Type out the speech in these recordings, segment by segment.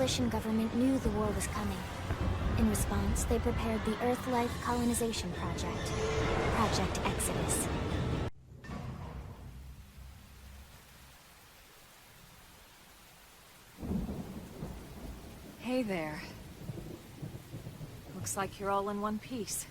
Coalition government knew the war was coming. In response, they prepared the Earth-Life Colonization Project, Project Exodus. Hey there. Looks like you're all in one piece.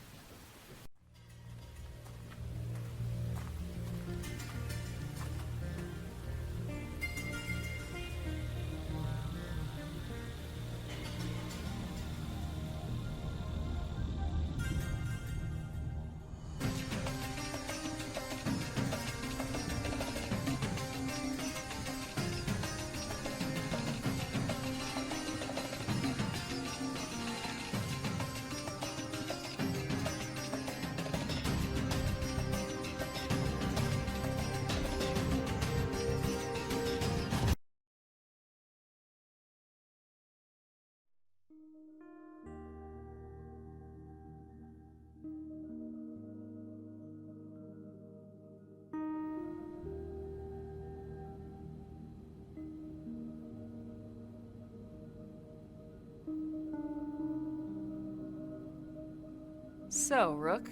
So, Rook,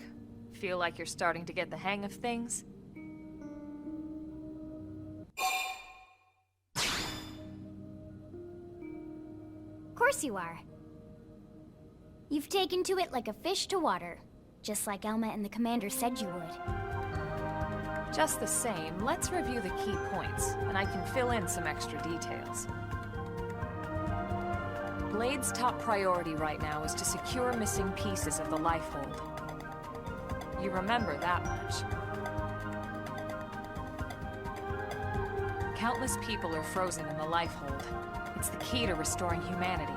feel like you're starting to get the hang of things? Of course you are. You've taken to it like a fish to water, just like Elma and the Commander said you would. Just the same, let's review the key points, and I can fill in some extra details. Blade's top priority right now is to secure missing pieces of the Lifehold. You remember that much. Countless people are frozen in the Lifehold. It's the key to restoring humanity.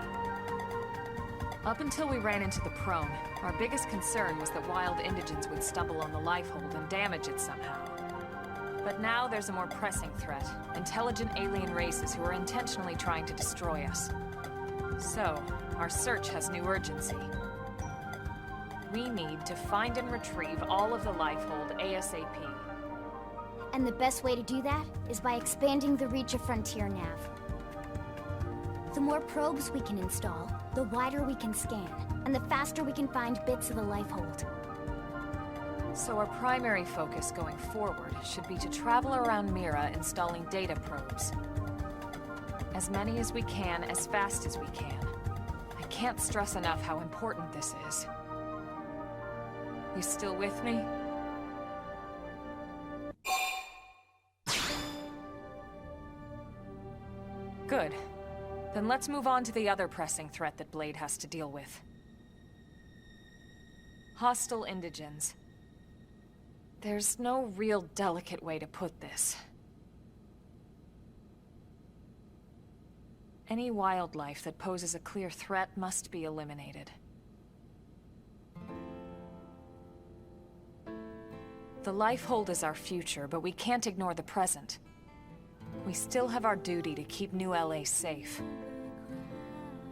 Up until we ran into the Prone, our biggest concern was that wild indigents would stumble on the Lifehold and damage it somehow. But now there's a more pressing threat, intelligent alien races who are intentionally trying to destroy us. So, our search has new urgency. We need to find and retrieve all of the Lifehold ASAP. And the best way to do that is by expanding the reach of Frontier Nav. The more probes we can install, the wider we can scan, and the faster we can find bits of the Lifehold. So our primary focus going forward should be to travel around Mira installing data probes. As many as we can, as fast as we can. I can't stress enough how important this is. You still with me? Good. Then let's move on to the other pressing threat that Blade has to deal with. Hostile indigents. There's no real delicate way to put this. Any wildlife that poses a clear threat must be eliminated. The Lifehold is our future, but we can't ignore the present. We still have our duty to keep New LA safe.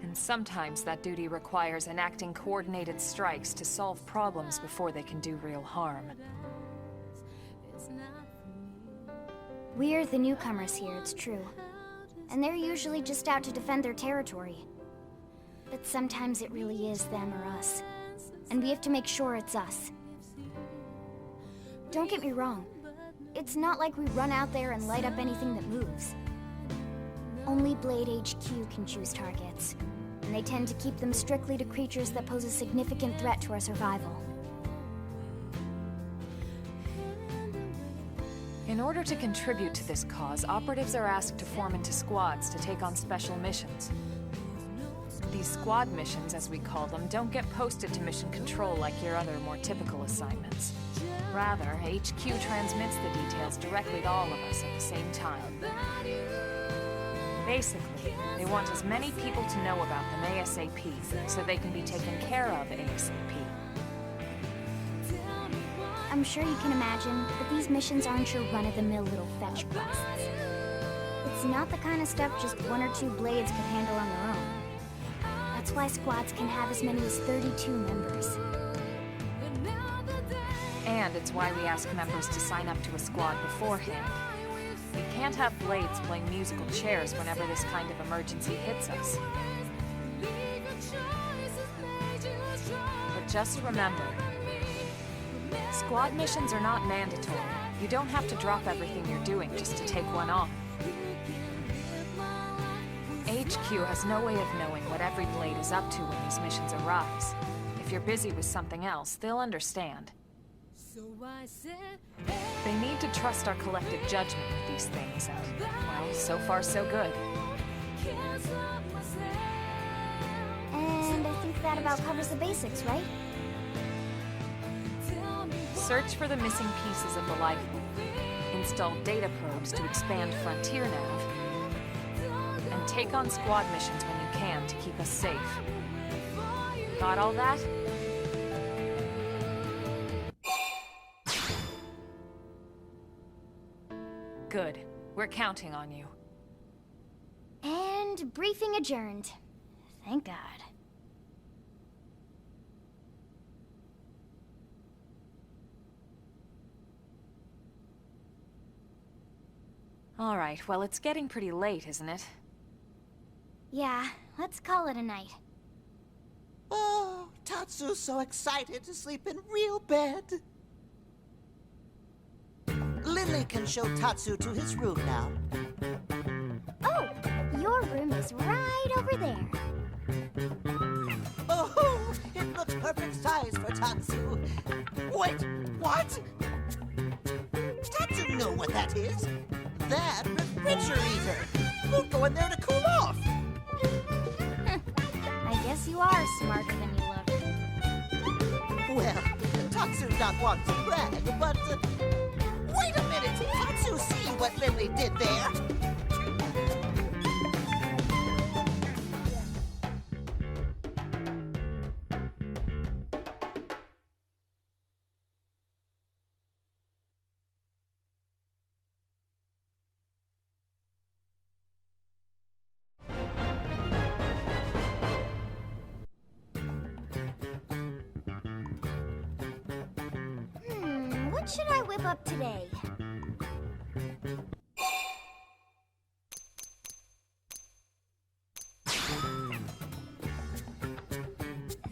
And sometimes that duty requires enacting coordinated strikes to solve problems before they can do real harm. We're the newcomers here, it's true. And they're usually just out to defend their territory. But sometimes it really is them or us. And we have to make sure it's us. Don't get me wrong. It's not like we run out there and light up anything that moves. Only Blade HQ can choose targets. And they tend to keep them strictly to creatures that pose a significant threat to our survival. In order to contribute to this cause, operatives are asked to form into squads to take on special missions. These squad missions, as we call them, don't get posted to mission control like your other, more typical assignments. Rather, HQ transmits the details directly to all of us at the same time. Basically, they want as many people to know about them ASAP, so they can be taken care of ASAP. I'm sure you can imagine that these missions aren't your run-of-the-mill little fetch quests. It's not the kind of stuff just one or two Blades could handle on their own. That's why squads can have as many as 32 members. And it's why we ask members to sign up to a squad beforehand. We can't have Blades playing musical chairs whenever this kind of emergency hits us. Just remember, squad missions are not mandatory. You don't have to drop everything you're doing just to take one on. HQ has no way of knowing what every blade is up to when these missions arise. If you're busy with something else, they'll understand. They need to trust our collective judgment with these things, and, well, so far so good. And I think that about covers the basics, right? Search for the missing pieces of the lifeboat. Install data probes to expand Frontier Nav. And take on squad missions when you can to keep us safe. Got all that? Good. We're counting on you. And briefing adjourned. Thank God. All right, well, it's getting pretty late, isn't it? Yeah, let's call it a night. Oh, Tatsu's so excited to sleep in real bed. Lily can show Tatsu to his room now. Oh, your room is right over there. Oh, it looks perfect size for Tatsu. Wait, what? Tatsu know what that is. That refrigerator. We'll go in there to cool off. I guess you are smarter than you look. Well, Tatsu's not one to brag, but... wait a minute! Tatsu see what Lily did there? What should I whip up today?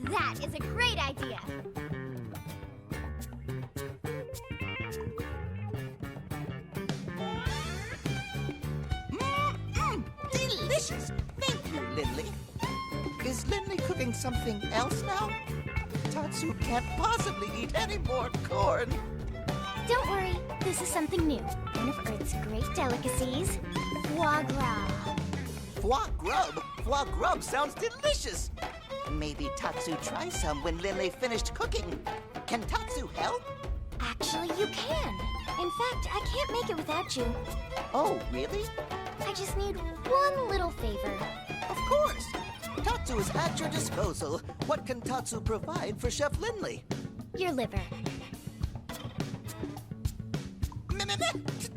That is a great idea! Delicious! Thank you, Lindley. Is Lindley cooking something else now? Tatsu can't possibly eat any more corn. Don't worry, this is something new. One of Earth's great delicacies, foie gras. Foie grub? Foie grub sounds delicious. Maybe Tatsu try some when Lindley finished cooking. Can Tatsu help? Actually, you can. In fact, I can't make it without you. Oh, really? I just need one little favor. Of course. Tatsu is at your disposal. What can Tatsu provide for Chef Lindley? Your liver.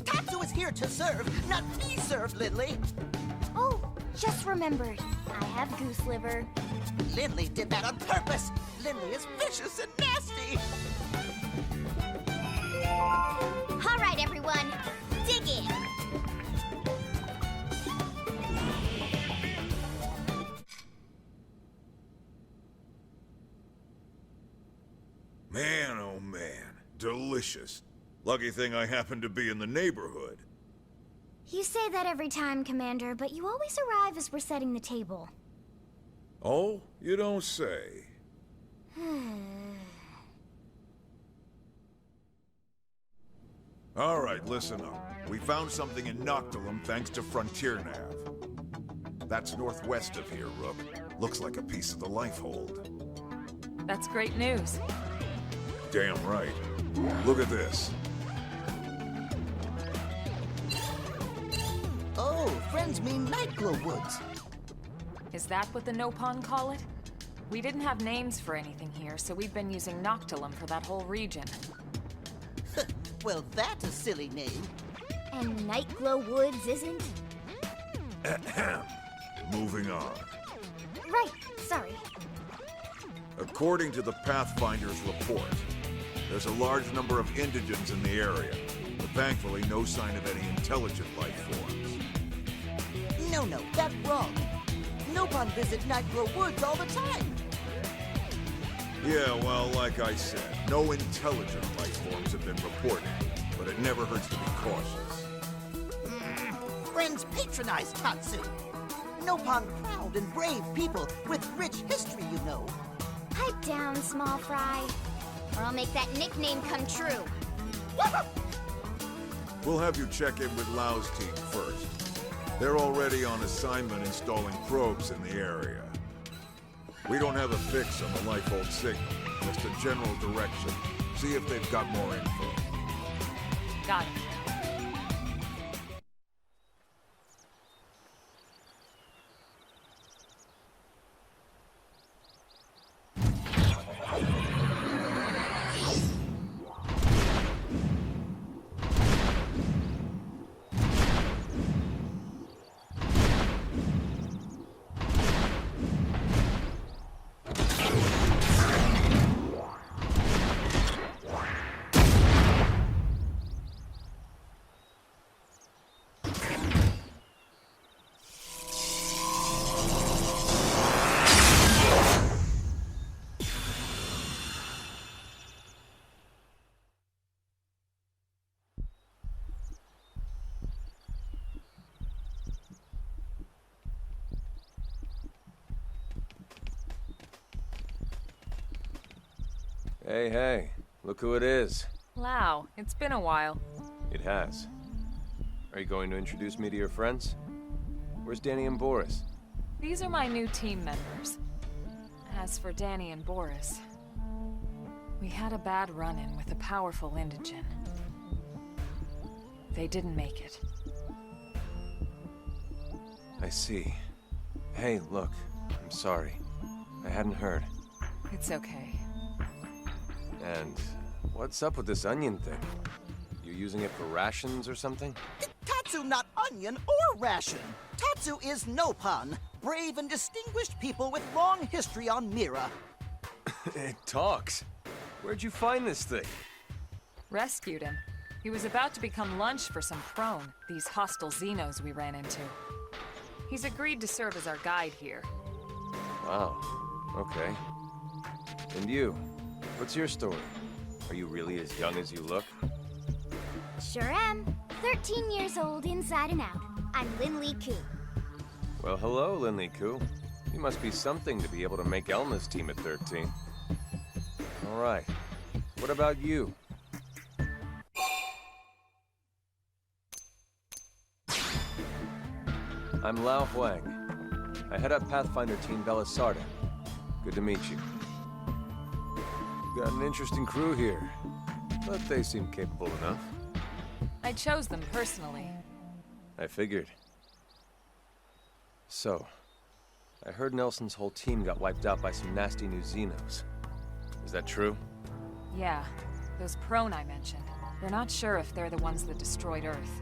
Tatsu is here to serve, not be served, Lindley. Oh, just remembered. I have goose liver. Lindley did that on purpose. Lindley is vicious and nasty. All right, everyone, dig in. Man, oh man, delicious. Lucky thing I happen to be in the neighborhood. You say that every time, Commander, but you always arrive as we're setting the table. Oh, you don't say. All right, listen up. We found something in Noctilum thanks to Frontier Nav. That's northwest of here, Rook. Looks like a piece of the Lifehold. That's great news. Damn right. Look at this. Oh, friends mean Nightglow Woods. Is that what the Nopon call it? We didn't have names for anything here, so we've been using Noctilum for that whole region. Well, that's a silly name. And Nightglow Woods isn't? Moving on. Right, sorry. According to the Pathfinder's report, there's a large number of indigents in the area, but thankfully no sign of any intelligent life forms. No, that's wrong. Nopon visit Nightglow Woods all the time. Yeah, well, like I said, no intelligent life forms have been reported, but it never hurts to be cautious. Friends patronize Tatsu. Nopon proud and brave people with rich history, you know. Pipe down, small fry, or I'll make that nickname come true. We'll have you check in with Lau's team first. They're already on assignment installing probes in the area. We don't have a fix on the Lifehold signal, just a general direction. See if they've got more info. Got it. Hey, hey, look who it is. Lau, it's been a while. It has. Are you going to introduce me to your friends? Where's Danny and Boris? These are my new team members. As for Danny and Boris, we had a bad run-in with a powerful indigene. They didn't make it. I see. Hey, look, I'm sorry. I hadn't heard. It's okay. And what's up with this onion thing? You using it for rations or something? Tatsu not onion or ration. Tatsu is Nopon, brave and distinguished people with long history on Mira. It talks. Where'd you find this thing? Rescued him. He was about to become lunch for some prone, these hostile Xenos we ran into. He's agreed to serve as our guide here. Wow, okay. And you? What's your story? Are you really as young as you look? Sure am. 13 years old inside and out. I'm Lin-Lee Koo. Well, hello, Lin-Lee Koo. You must be something to be able to make Elma's team at 13. All right. What about you? I'm Lao Huang. I head up Pathfinder Team Belisarda. Good to meet you. Got an interesting crew here, but they seem capable enough. I chose them personally. I figured. So, I heard Nelson's whole team got wiped out by some nasty new Xenos. Is that true? Yeah, those prone I mentioned. We're not sure if they're the ones that destroyed Earth,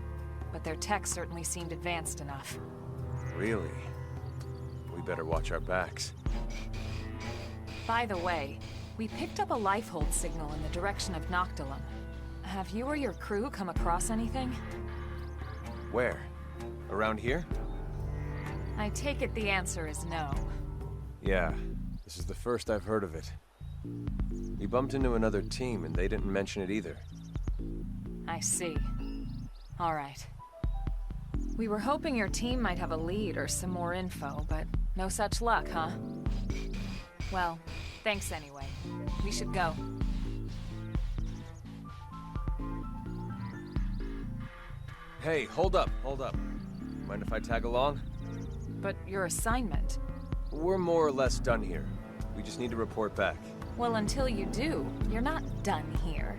but their tech certainly seemed advanced enough. Really? We better watch our backs. By the way, we picked up a lifehold signal in the direction of Noctilum. Have you or your crew come across anything? Where? Around here? I take it the answer is no. Yeah, this is the first I've heard of it. We bumped into another team and they didn't mention it either. I see. All right. We were hoping your team might have a lead or some more info, but no such luck, huh? Well, thanks anyway. We should go. Hey, hold up. Mind if I tag along? But your assignment? We're more or less done here. We just need to report back. Well, until you do, you're not done here.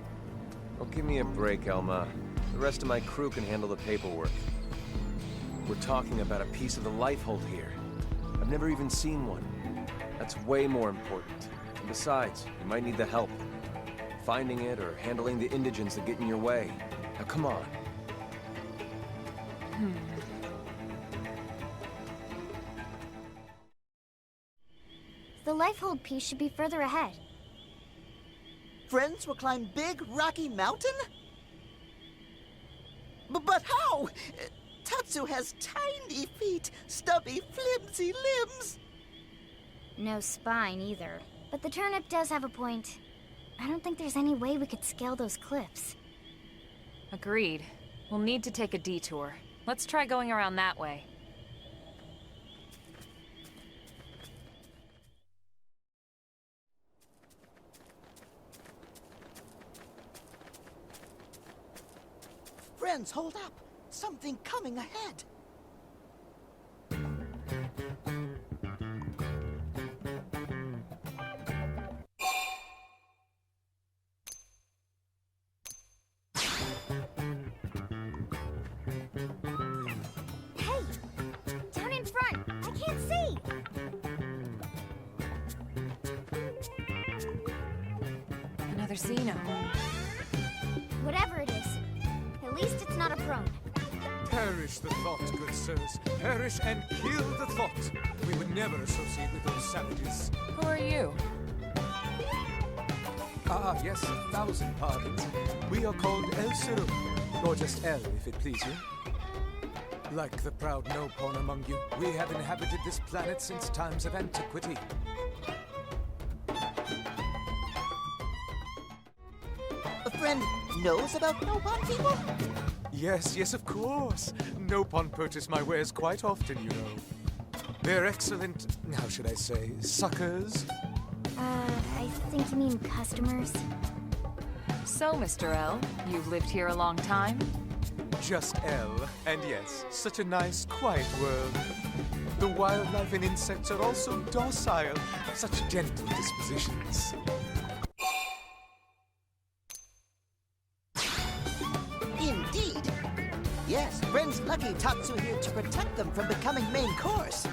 Oh, give me a break, Elma. The rest of my crew can handle the paperwork. We're talking about a piece of the lifehold here. I've never even seen one. That's way more important. And besides, you might need the help. Finding it or handling the indigents that get in your way. Now come on. The lifehold piece should be further ahead. Friends will climb Big Rocky Mountain? But how? Tatsu has tiny feet, stubby, flimsy limbs. No spine either. But the turnip does have a point. I don't think there's any way we could scale those cliffs. Agreed. We'll need to take a detour. Let's try going around that way. Friends, hold up. Something coming ahead. Hey! Down in front! I can't see! Another Xeno. Whatever it is, at least it's not a prone. Perish the thought, good sirs. Perish and kill the thought. We would never associate with those savages. Who are you? Ah, yes, 1,000 pardons. We are called El Siru, or just El, if it please you. Like the proud no-pawn among you, we have inhabited this planet since times of antiquity. A friend knows about no-pawn people? Yes, yes, of course. No-pawn purchase my wares quite often, you know. They're excellent, how should I say, suckers? I think you mean customers. So, Mr. L, you've lived here a long time? Just El, and yes, such a nice, quiet world. The wildlife and insects are also docile, such gentle dispositions. Indeed. Yes, friends lucky Tatsu here to protect them from becoming main course.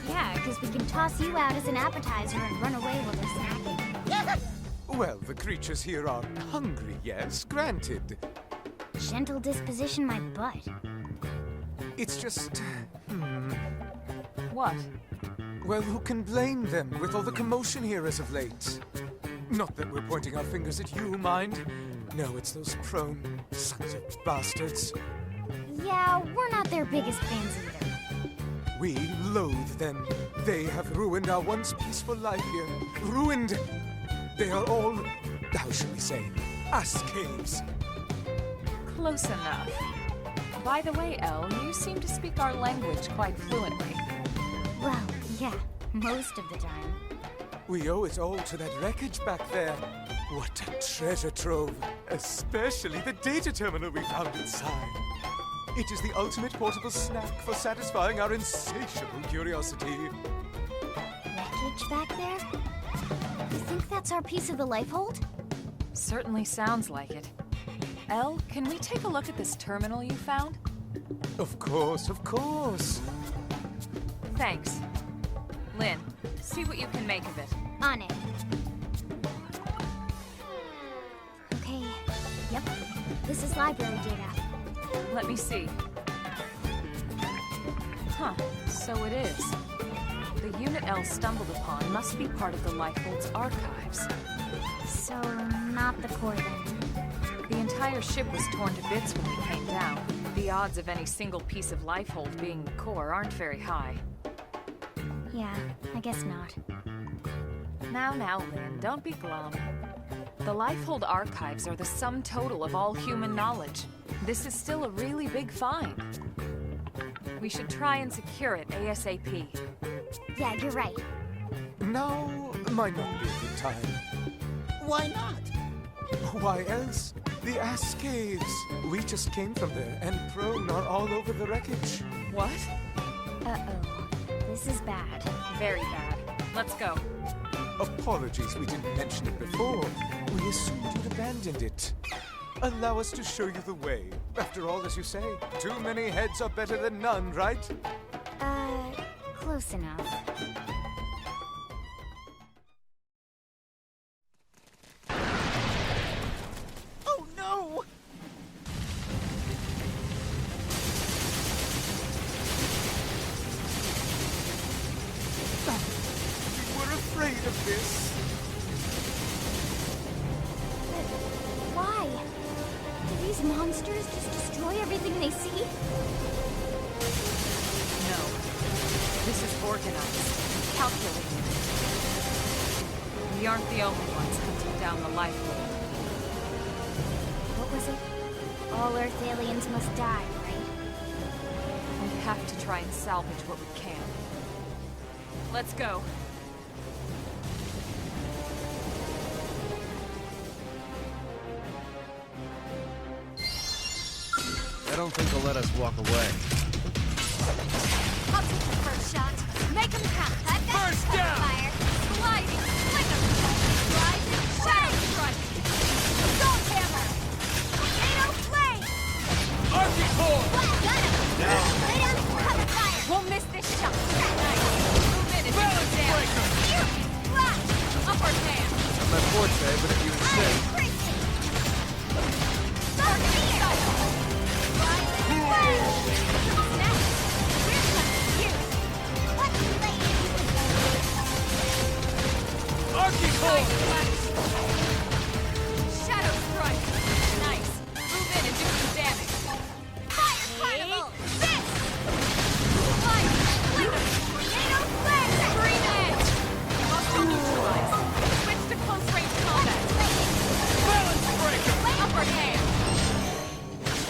Yeah, because we can toss you out as an appetizer and run away while they're snacking. Well, the creatures here are hungry, yes, granted. Gentle disposition my butt. It's just... What? well, who can blame them with all the commotion here as of late? Not that we're pointing our fingers at you, mind. No, it's those prone sons of bastards. Yeah, we're not their biggest fans either. We loathe them. They have ruined our once peaceful life here. Ruined! They are all, how should we say, ass caves. Close enough. By the way, Elle, you seem to speak our language quite fluently. Well, yeah, most of the time. We owe it all to that wreckage back there. What a treasure trove. Especially the data terminal we found inside. It is the ultimate portable snack for satisfying our insatiable curiosity. Wreckage back there? You think that's our piece of the life hold? Certainly sounds like it. Elle, can we take a look at this terminal you found? Of course, of course. Thanks. Lynn, see what you can make of it. On it. Okay, yep. This is library data. Let me see. Huh, so it is. The unit Elle stumbled upon must be part of the Lifehold's archives. So, not the core then. The entire ship was torn to bits when we came down. The odds of any single piece of Lifehold being the core aren't very high. Yeah, I guess not. Now, Lynn, don't be glum. The Lifehold archives are the sum total of all human knowledge. This is still a really big find. We should try and secure it ASAP. Yeah, you're right. Now might not be a good time. Why not? Why else? The ass caves. We just came from there, and prone are all over the wreckage. What? Uh-oh. This is bad. Very bad. Let's go. Apologies we didn't mention it before. We assumed you'd abandoned it. Allow us to show you the way. After all, as you say, too many heads are better than none, right? Close enough. Oh no! We were afraid of this. Why? Do these monsters just destroy everything they see? No. This is organized, calculated. We aren't the only ones hunting down the lifeboat. What was it? All Earth aliens must die, right? We have to try and salvage what we can. Let's go. I don't think they'll let us walk away. I'll take the first shot. Make them count. First down! Fire. Sliding. Flicker. Rising. Shadow strike. Assault hammer. Tornado flame. Arctic core! Got him. Lay down. Cover fire. Won't miss this shot. Nice. Move in and do some damage. Flash. Upper hand. Not my forte, but if you insist. Increasing. Targeting sight. Rising flame. Snap. Here's something huge. Let's lay into it. Arctic core! Shadow strike. Nice. Move in and do some damage. Fire carnival. This. Fire. Flicker. Tornado flame. Green edge. Muscle neutralized. Switch to close range combat. Balance breaker! Upper hand.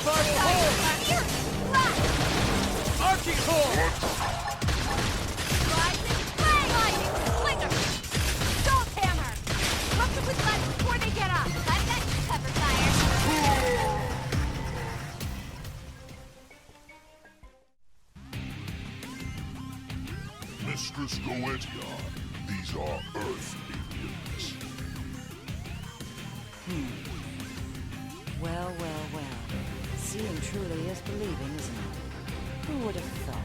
Spiral hold! Fury. Flash. Arctic core! Rising flame. Lightning. Flicker. Assault hammer. Look up with lights before they get up. I've got you covered, fire. Mistress Goetia, these are Earth aliens. Well, well, well. Seeing truly is believing, isn't it? Who would have thought?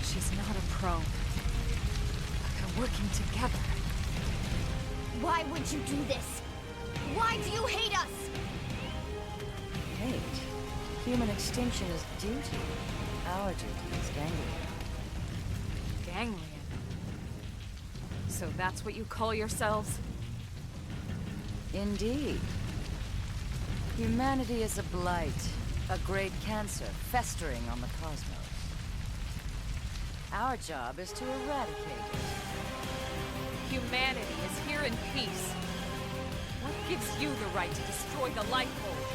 She's not a pro. They're working together. Why would you do this? Why do you hate us? Hate. Human extinction is duty. Our duty is ganglion. Ganglion. So that's what you call yourselves? Indeed. Humanity is a blight, a great cancer festering on the cosmos. Our job is to eradicate it. Humanity is here in peace. What gives you the right to destroy the lifeboat?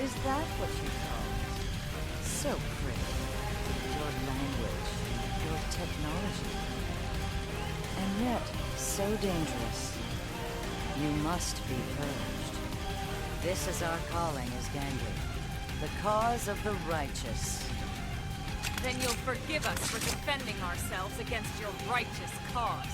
Is that what you call it? So pretty. Your language, your technology. And yet, so dangerous. You must be purged. This is our calling as Gangly, the cause of the righteous. Then you'll forgive us for defending ourselves against your righteous cause.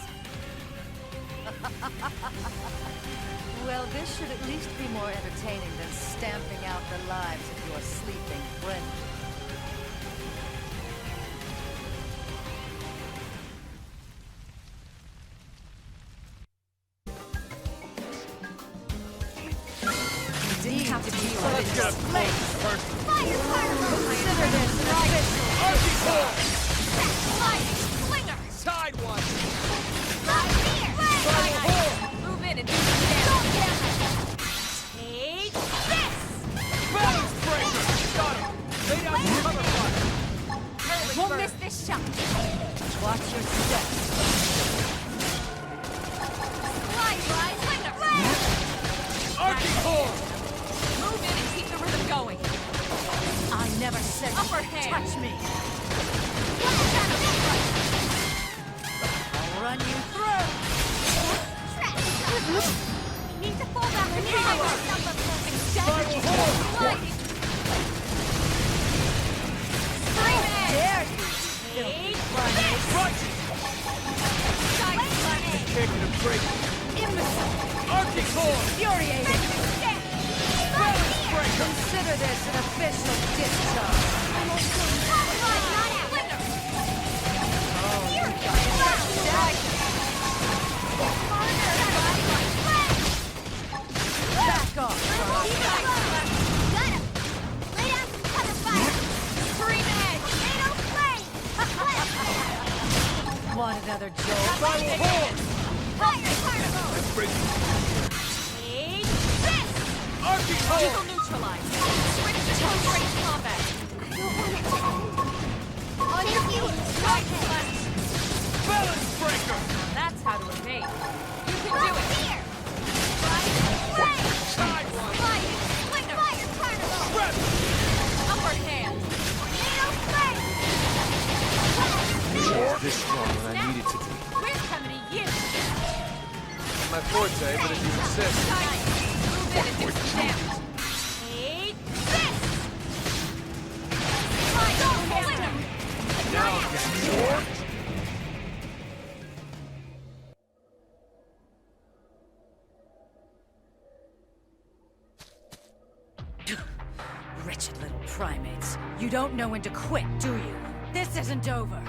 Well, this should at least be more entertaining than stamping out the lives of your sleeping friend. Didn't have to be Let's get a close first. Fire carnival. Consider this an official. Arctic core! Lightning. Flicker. Side one! Right here. Spiral hold! Move in and do some Assault damage. hammer. Take this. Balance breaker! Got him! Lay down the cover fire! Won't miss this shot. Watch your step. Slide rise. Flicker. Arctic core! Move in and keep the rhythm going. I never said Upper you hand. touch me. I'll run you through. We need to fall back and hide ourselves up close. Spiral hold! Sliding. How dare you? Take Right! this. this an official discharge. Back off! Got him! Lay down some cover fire! Scream ahead! They don't play! Want another jolt? Fire particle! Let's break Take this! Eagle neutralized. Switch to close-range combat. I don't want it to end. On your feet! Right hand! balance breaker! That's how to evade. You can do it. Here! Right! Side one! Fire! Quick fire carnival! Grab! Upward hand. Tornado flame! This strong when I need it to be. We're coming to you. My forte, but if you insist. Move in and do some damage. Take this! Now get your... Wretched little primates. You don't know when to quit, do you? This isn't over.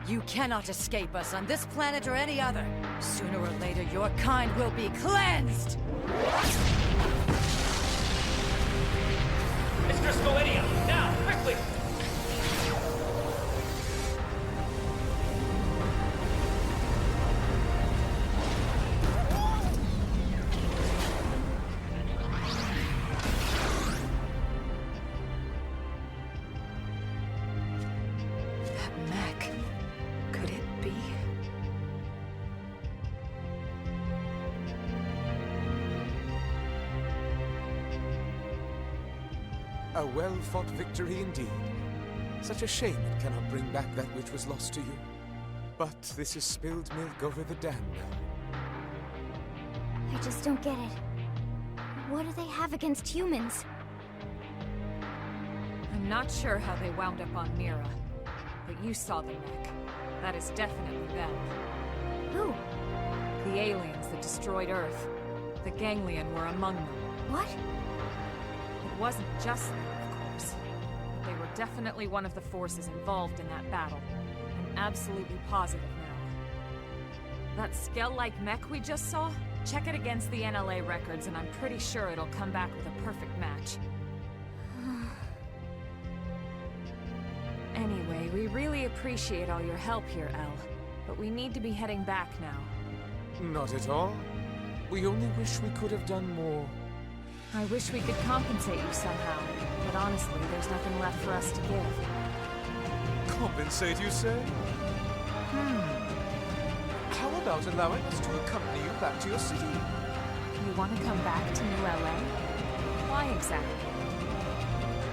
You cannot escape us on this planet or any other. Sooner or later, your kind will be cleansed! Mr. Scalenia, now, quickly! That mech. Could it be? A well-fought victory indeed. Such a shame it cannot bring back that which was lost to you. But this is spilled milk over the dam now. I just don't get it. What do they have against humans? I'm not sure how they wound up on Mira, but you saw the mech. That is definitely them. Who? The aliens that destroyed Earth. The ganglion were among them. What? It wasn't just them, of course. But they were definitely one of the forces involved in that battle. I'm absolutely positive now. That Skell-like mech we just saw? Check it against the NLA records and I'm pretty sure it'll come back with a perfect match. Anyway, we really appreciate all your help here, Elle. But we need to be heading back now. Not at all. We only wish we could have done more. I wish we could compensate you somehow, but honestly, there's nothing left for us to give. Compensate, you say? How about allowing us to accompany you back to your city? You want to come back to New LA? Why exactly?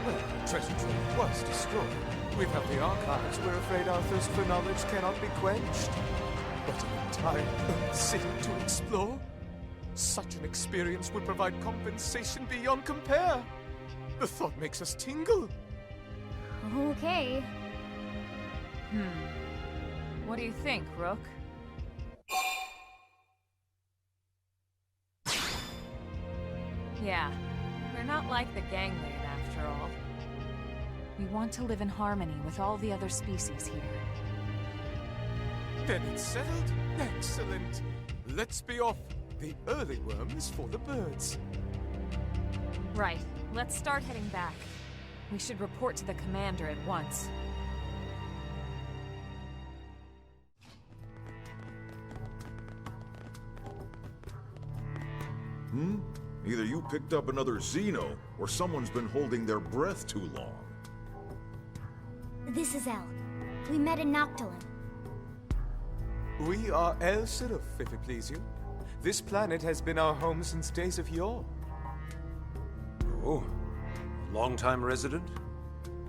Well, the treasure trove was destroyed. Without the archives, we're afraid our thirst for knowledge cannot be quenched. But an entire Earth city to explore? Such an experience would provide compensation beyond compare. The thought makes us tingle. Okay. What do you think, Rook? Yeah, we're not like the ganglion after all. We want to live in harmony with all the other species here. Then it's settled. Excellent. Let's be off. The early worm is for the birds. Right, let's start heading back. We should report to the commander at once. Either you picked up another Xeno, or someone's been holding their breath too long. This is Elle. We met in Noctilum. We are El Sirif, if it please you. This planet has been our home since days of yore. Oh, a long-time resident?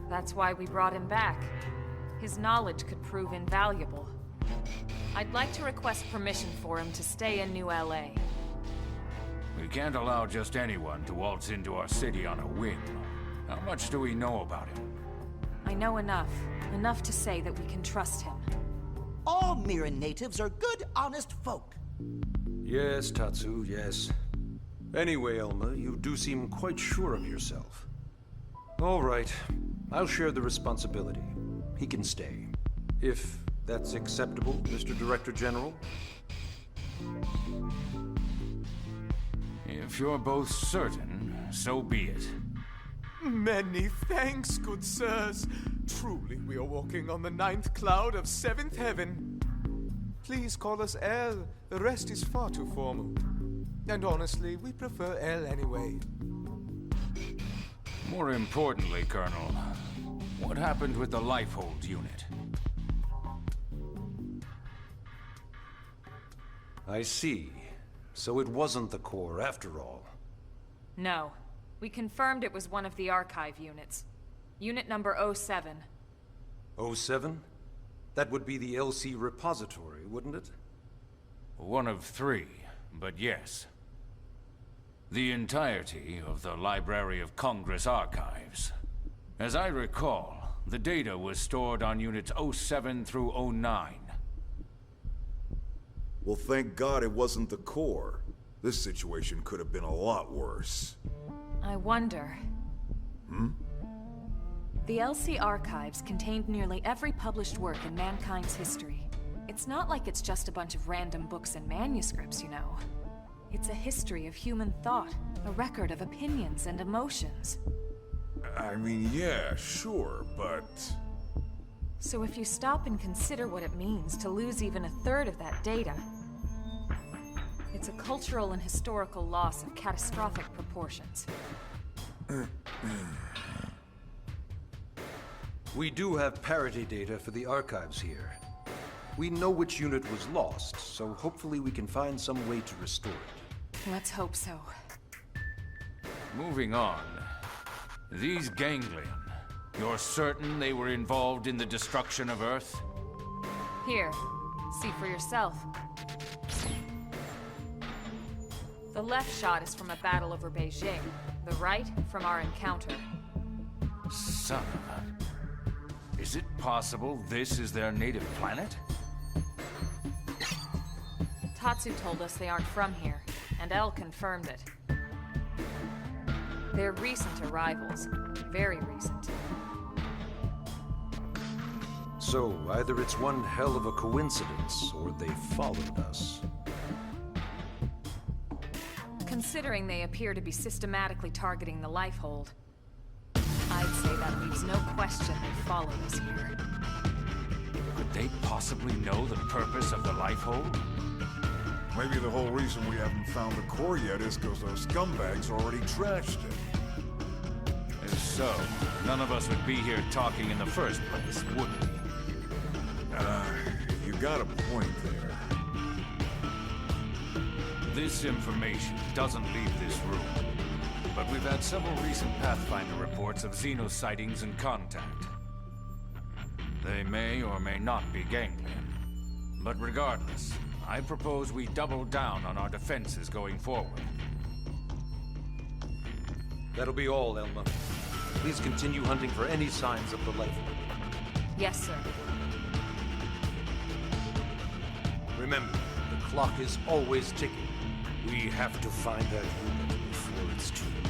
That's why we brought him back. His knowledge could prove invaluable. I'd like to request permission for him to stay in New LA. We can't allow just anyone to waltz into our city on a whim. How much do we know about him? I know enough. Enough to say that we can trust him. All Mira natives are good, honest folk. Yes, Tatsu, yes. Anyway, Elma, you do seem quite sure of yourself. All right. I'll share the responsibility. He can stay. If that's acceptable, Mr. Director General? If you're both certain, so be it. Many thanks, good sirs. Truly, we are walking on the 9th cloud of 7th heaven. Please call us L. The rest is far too formal. And honestly, we prefer L anyway. More importantly, Colonel, what happened with the Lifehold unit? I see. So it wasn't the core after all. No. We confirmed it was one of the archive units. Unit number 07. 07? That would be the LC repository, wouldn't it? One of 3, but yes. The entirety of the Library of Congress archives. As I recall, the data was stored on units 07 through 09. Well, thank God it wasn't the core. This situation could have been a lot worse. I wonder... The LC archives contained nearly every published work in mankind's history. It's not like it's just a bunch of random books and manuscripts, you know. It's a history of human thought, a record of opinions and emotions. I mean, yeah, sure, but... So if you stop and consider what it means to lose even a third of that data, it's a cultural and historical loss of catastrophic proportions. We do have parity data for the archives here. We know which unit was lost, so hopefully we can find some way to restore it. Let's hope so. Moving on. These ganglion, you're certain they were involved in the destruction of Earth? Here, see for yourself. The left shot is from a battle over Beijing, the right from our encounter. Son of a... Is it possible this is their native planet? Tatsu told us they aren't from here, and Elle confirmed it. They're recent arrivals. Very recent. So, either it's one hell of a coincidence, or they followed us. Considering they appear to be systematically targeting the Lifehold, I'd say that leaves no question they followed us here. Could they possibly know the purpose of the Lifehold? Maybe the whole reason we haven't found the core yet is because those scumbags already trashed it. If so, none of us would be here talking in the first place, would we? You got a point there. This information doesn't leave this room, but we've had several recent Pathfinder reports of Xeno sightings and contact. They may or may not be ganglion, but regardless, I propose we double down on our defenses going forward. That'll be all, Elma. Please continue hunting for any signs of the Lifehold. Yes, sir. Remember, the clock is always ticking. We have to find that unit before it's too late.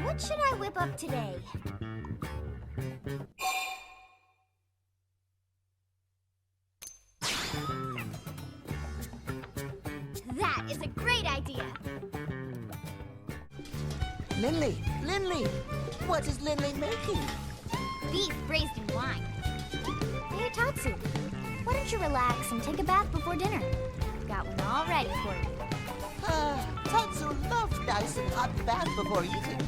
What should I whip up today? That is a great idea! Lindley! Lindley! What is Lindley making? Beef braised in wine. Hey, Tatsu, why don't you relax and take a bath before dinner? I've got one all ready for you. Tatsu loves nice and hot bath before eating.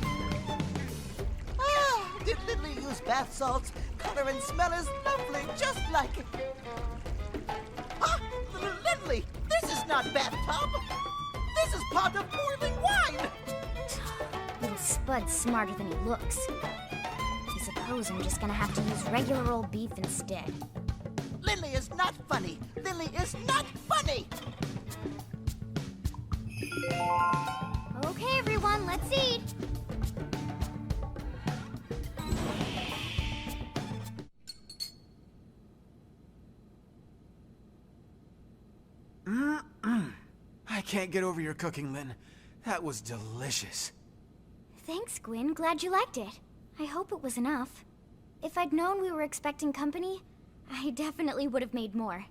Did Lindley use bath salts? Color and smell is lovely, just like it. Lindley, this is not bathtub. This is pot of boiling wine. Little Spud's smarter than he looks. I suppose I'm just gonna have to use regular old beef instead. Lindley is not funny. Lindley is not funny. Okay, everyone. everyone, let's eat! I can't get over your cooking, Lynn. That was delicious. Thanks, Gwyn. Glad you liked it. I hope it was enough. If I'd known we were expecting company, I definitely would have made more.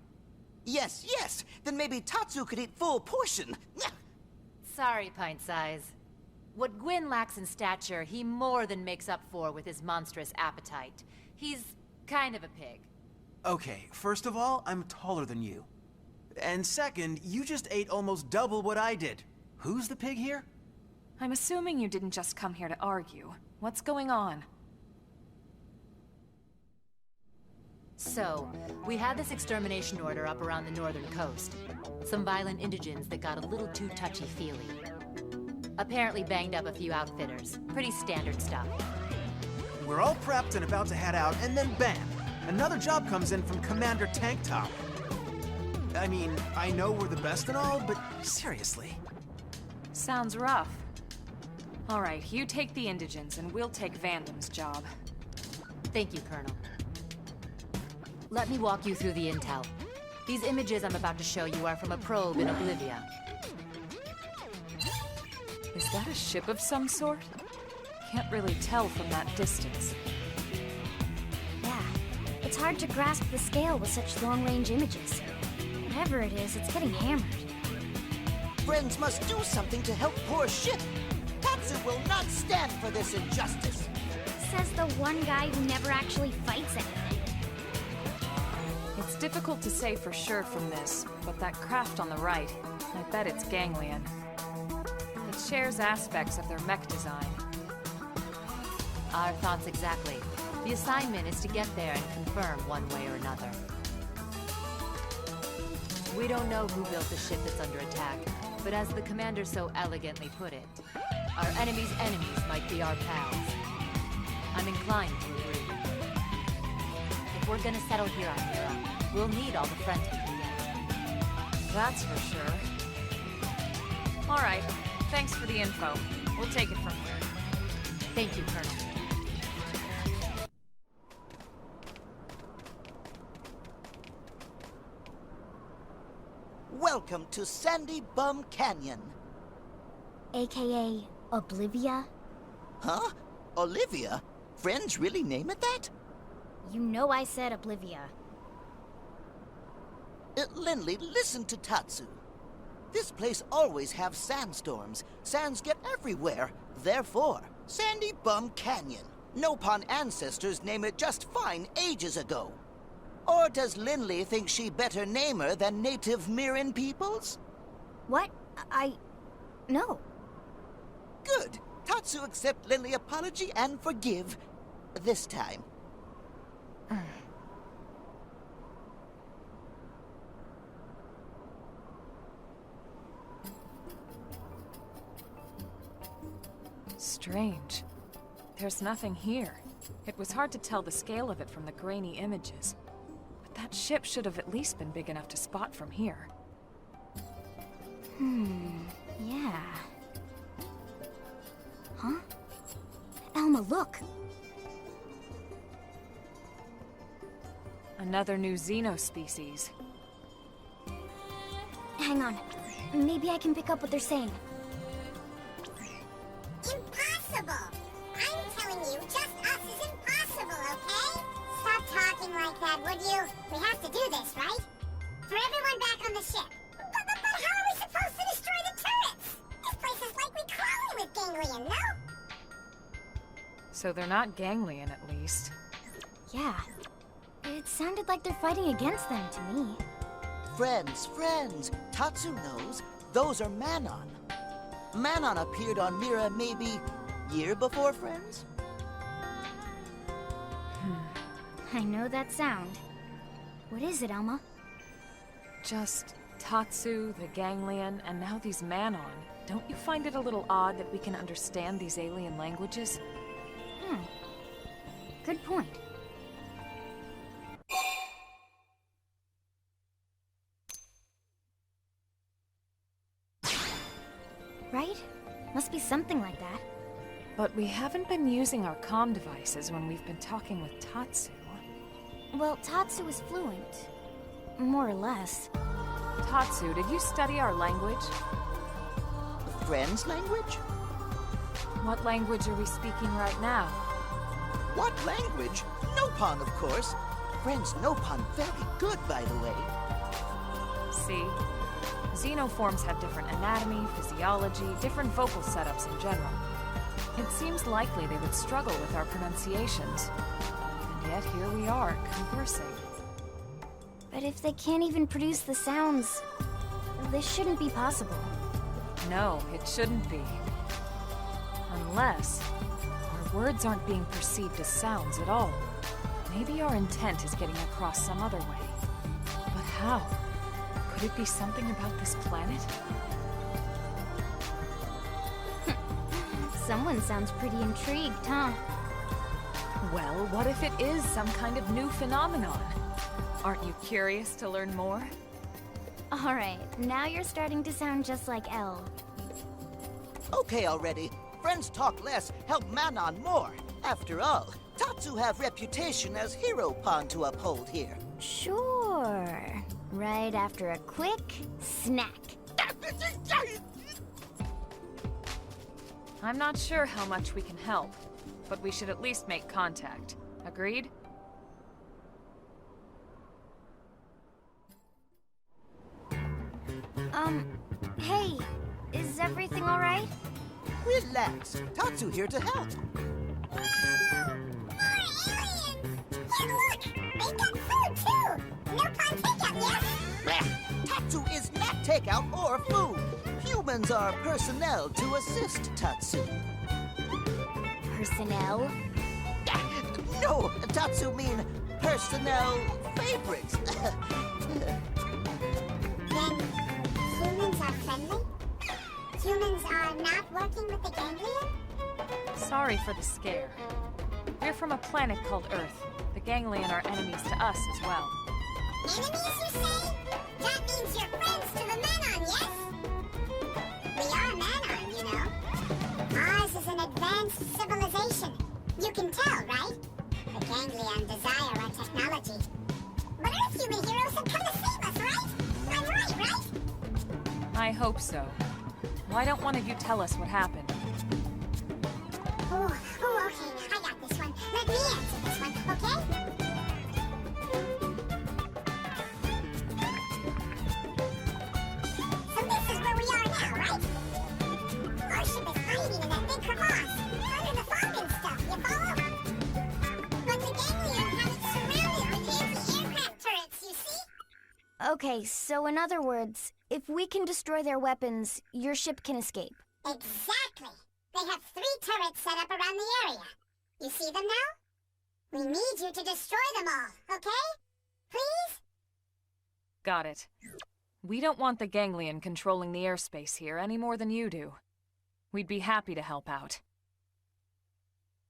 Yes, yes! Then maybe Tatsu could eat full portion. Sorry, Pint Size. What Gwyn lacks in stature, he more than makes up for with his monstrous appetite. He's kind of a pig. Okay, first of all, I'm taller than you. And second, you just ate almost double what I did. Who's the pig here? I'm assuming you didn't just come here to argue. What's going on? So, we had this extermination order up around the northern coast. Some violent indigents that got a little too touchy-feely. Apparently banged up a few outfitters. Pretty standard stuff. We're all prepped and about to head out, and then bam! Another job comes in from Commander Tank Top. I mean, I know we're the best and all, but seriously. Sounds rough. All right, you take the indigents, and we'll take Vandam's job. Thank you, Colonel. Let me walk you through the intel. These images I'm about to show you are from a probe in Oblivia. Is that a ship of some sort? Can't really tell from that distance. Yeah, it's hard to grasp the scale with such long-range images. Whatever it is, it's getting hammered. Friends must do something to help poor ship. Tatsu will not stand for this injustice. Says the one guy who never actually fights anything. It's difficult to say for sure from this, but that craft on the right, I bet it's ganglion. It shares aspects of their mech design. Our thoughts exactly. The assignment is to get there and confirm one way or another. We don't know who built the ship that's under attack, but as the commander so elegantly put it, our enemy's enemies might be our pals. I'm inclined to agree. If we're gonna settle here on Mira, we'll need all the friends we can get. That's for sure. All right, thanks for the info. We'll take it from here. Thank you, Colonel. Welcome to Sandy Bum Canyon. AKA Oblivia? Huh? Olivia? Friends really name it that? You know I said Oblivia. Lindley, listen to Tatsu. This place always have sandstorms. Sands get everywhere. Therefore, Sandy Bum Canyon. Nopon ancestors name it just fine ages ago. Or does Lindley think she better name her than native Mirren peoples? What? No. Good. Tatsu accept Lindley apology and forgive. This time. Strange. There's nothing here. It was hard to tell the scale of it from the grainy images. But that ship should have at least been big enough to spot from here. Yeah. Huh? Elma, look! Another new Xeno species. Hang on. Maybe I can pick up what they're saying. Impossible! I'm telling you, just us is impossible, okay? Stop talking like that, would you? We have to do this, right? For everyone back on the ship. But how are we supposed to destroy the turrets? This place is likely crawling with ganglion, no? So they're not ganglion, at least. Yeah. It sounded like they're fighting against them to me. Friends. Tatsu knows. Those are Manon. Manon appeared on Mira maybe year before Friends? I know that sound. What is it, Elma? Just Tatsu, the ganglion, and now these Manon. Don't you find it a little odd that we can understand these alien languages? Good point. Right? Must be something like that. But we haven't been using our comm devices when we've been talking with Tatsu. Well, Tatsu is fluent. More or less. Tatsu, did you study our language? The friend's language? What language are we speaking right now? What language? Nopon, of course. Friend's Nopon very good, by the way. See? Xenoforms have different anatomy, physiology, different vocal setups in general. It seems likely they would struggle with our pronunciations. And yet here we are, conversing. But if they can't even produce the sounds, this shouldn't be possible. No, it shouldn't be. Unless our words aren't being perceived as sounds at all. Maybe our intent is getting across some other way. But how? Could it be something about this planet? Someone sounds pretty intrigued, huh? Well, what if it is some kind of new phenomenon? Aren't you curious to learn more? Alright, now you're starting to sound just like Elle. Okay already. Friends talk less, help Manon more. After all, Tatsu have reputation as hero pawn to uphold here. Sure. Right after a quick snack. I'm not sure how much we can help, but we should at least make contact. Agreed? Hey, is everything alright? Relax. Tatsu here to help. More aliens! Yeah, look! They've got food, too! No pun takeout, yes? Tatsu is not takeout or food. Humans are personnel to assist Tatsu. Personnel? No, Tatsu mean personnel favorites. Then humans are friendly? Humans are not working with the ganglion? Sorry for the scare. We're from a planet called Earth. The ganglion are enemies to us as well. Enemies, you say? That means you're friends to the Manon, yes? We are Manon, you know. Ours is an advanced civilization. You can tell, right? The ganglion desire our technology. But Earth human heroes have come to save us, right? I'm right? I hope so. Why don't one of you tell us what happened? Oh, okay. I got this one. Let me answer this one, okay? So this is where we are now, right? Our ship is hiding in that big crevasse, under the fog and stuff, you follow? But the ganglion have it surrounded with anti-aircraft turrets, you see? Okay, so in other words, if we can destroy their weapons, your ship can escape. Exactly. They have 3 turrets set up around the area. You see them now? We need you to destroy them all, okay? Please? Got it. We don't want the ganglion controlling the airspace here any more than you do. We'd be happy to help out.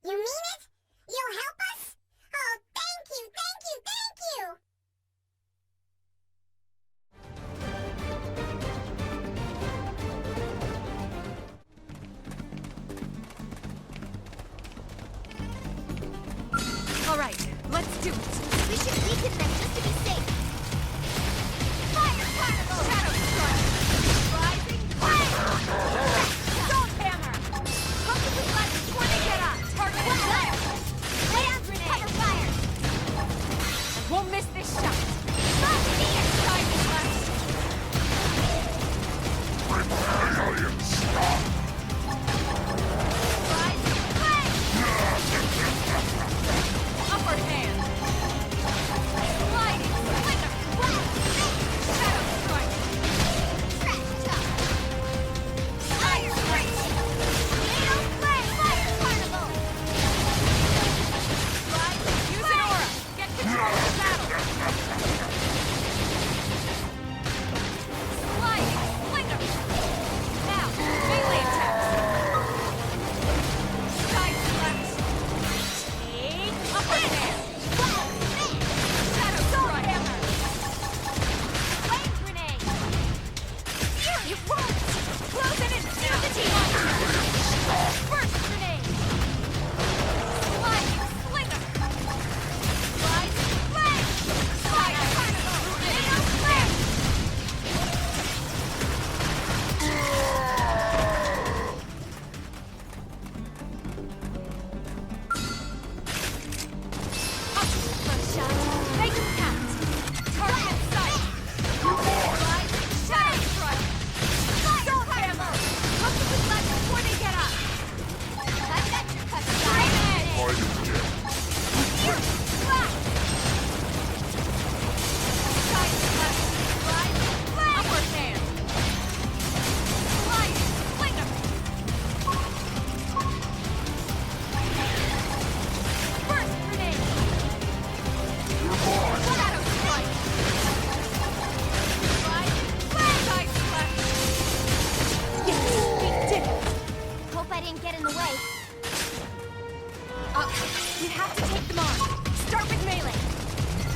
You mean it? You'll help us? Oh, thank you, thank you, thank you! All right, let's do it. We should weaken them just to be safe. Fire particle! Shadow strike! Rising fire! Stone hammer! Possibly less 20 get up! Target fire! Lay down We have to take them on. Start with melee.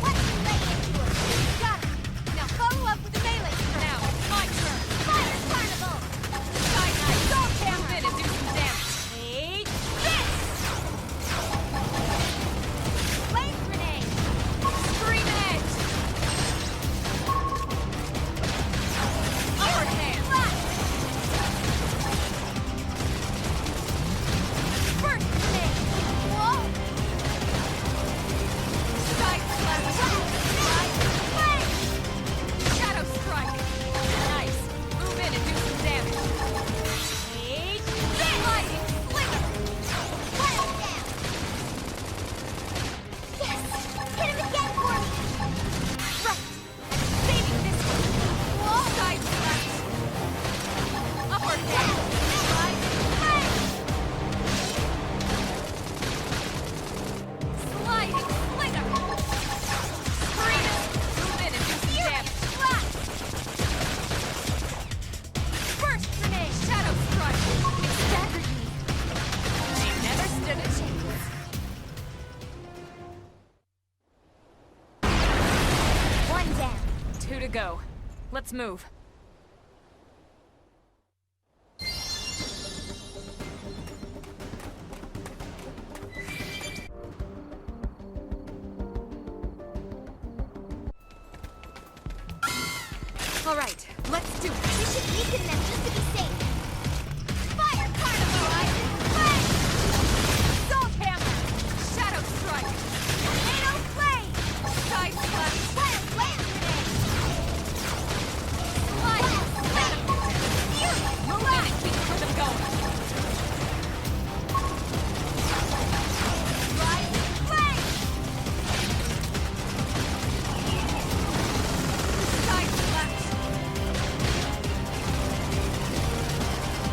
Let's lay into him. Got it. Now follow up with the melee. Now, my turn. Fire carnival. Side knife. Don't move in and do some damage. Take this. Flame grenade. Scream edge. Upward hand. First grenade. Whoa. Side slash. Shadow strike. Nice. Move in and do some damage. Take Lightning slinger. Wild down. Yes. Hit him again for me. Right. Saving this one. Whoa. Side slash. Upward hand. Sliding slinger. Scream it. Move in and do some damage. First grenade. Shadow strike. It staggered me. They never stood a chance. One down. 2 to go. Let's move. All right, let's do it. We should weaken them just to be safe. Fire carnival. Flame. Salt hammer. Shadow strike. Tornado flame. Side slash. Wild flame grenade. Slide. Flame. Furious Move in and keep them going. Rise. Flame. Side slash.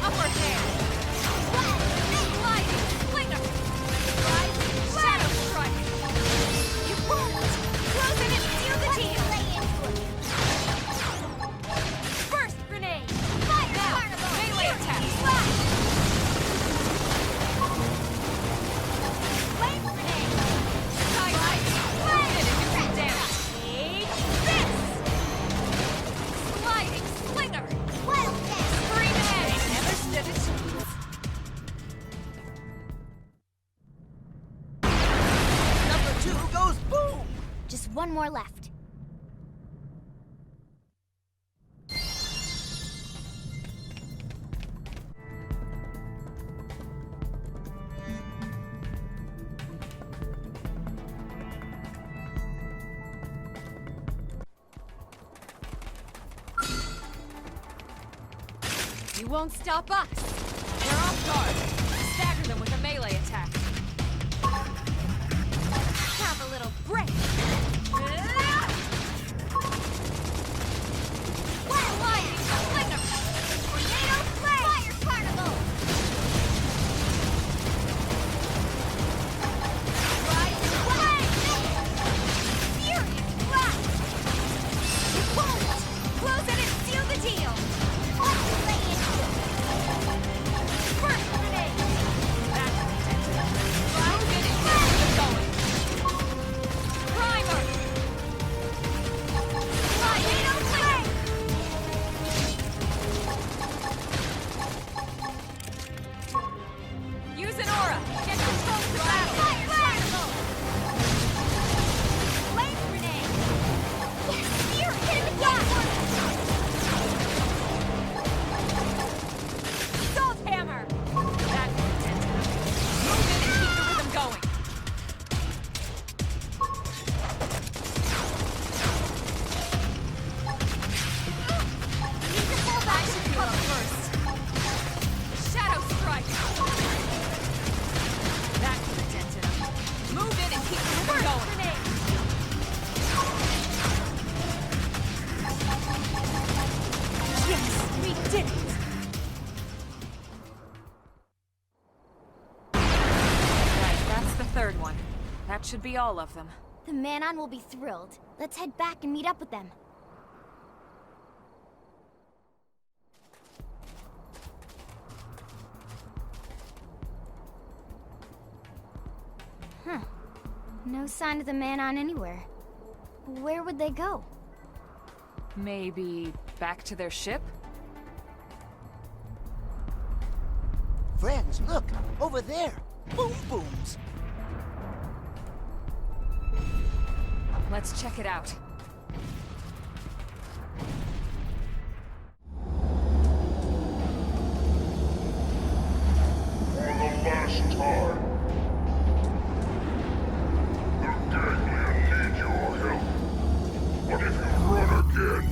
Upward hand. Sliding slinger. Shadow strike. You won't. Close in and seal the deal. Lay into him. First grenade. Fire Now, carnival. melee attack. Flame grenade. Side knife. Move in and do some damage. Take this. Sliding slinger. Wild dash. Scream edge. Never stood a chance. Number 2 goes boom! Just one more left. You won't stop us. They're off guard. Stagger them with a melee attack. Have a little break. Sliding slinger. Tornado flame. Fire carnival. Rise flame. Furious blast. You won't. Close in and seal the deal. Let's lay into him. First grenade. That's intense. Move in and keep them going. Primer. Tornado flame. Use an aura. Get control to battle. Fire carnival. Flame grenade. Yes, here, hit him again. Salt hammer. That's intense. Move in and keep the rhythm going. Need to fall back to Up cover. first. Shadow strike. That's intense enough. Move in and keep the rhythm First going. grenade. Yes, we did it. Right, that's the third one. That should be all of them. The Manon will be thrilled. Let's head back and meet up with them. No sign of the man-on anywhere. Where would they go? Maybe back to their ship? Friends, look! Over there! Boom booms! Let's check it out. For the last time. The ganglia need your help. But if you run again,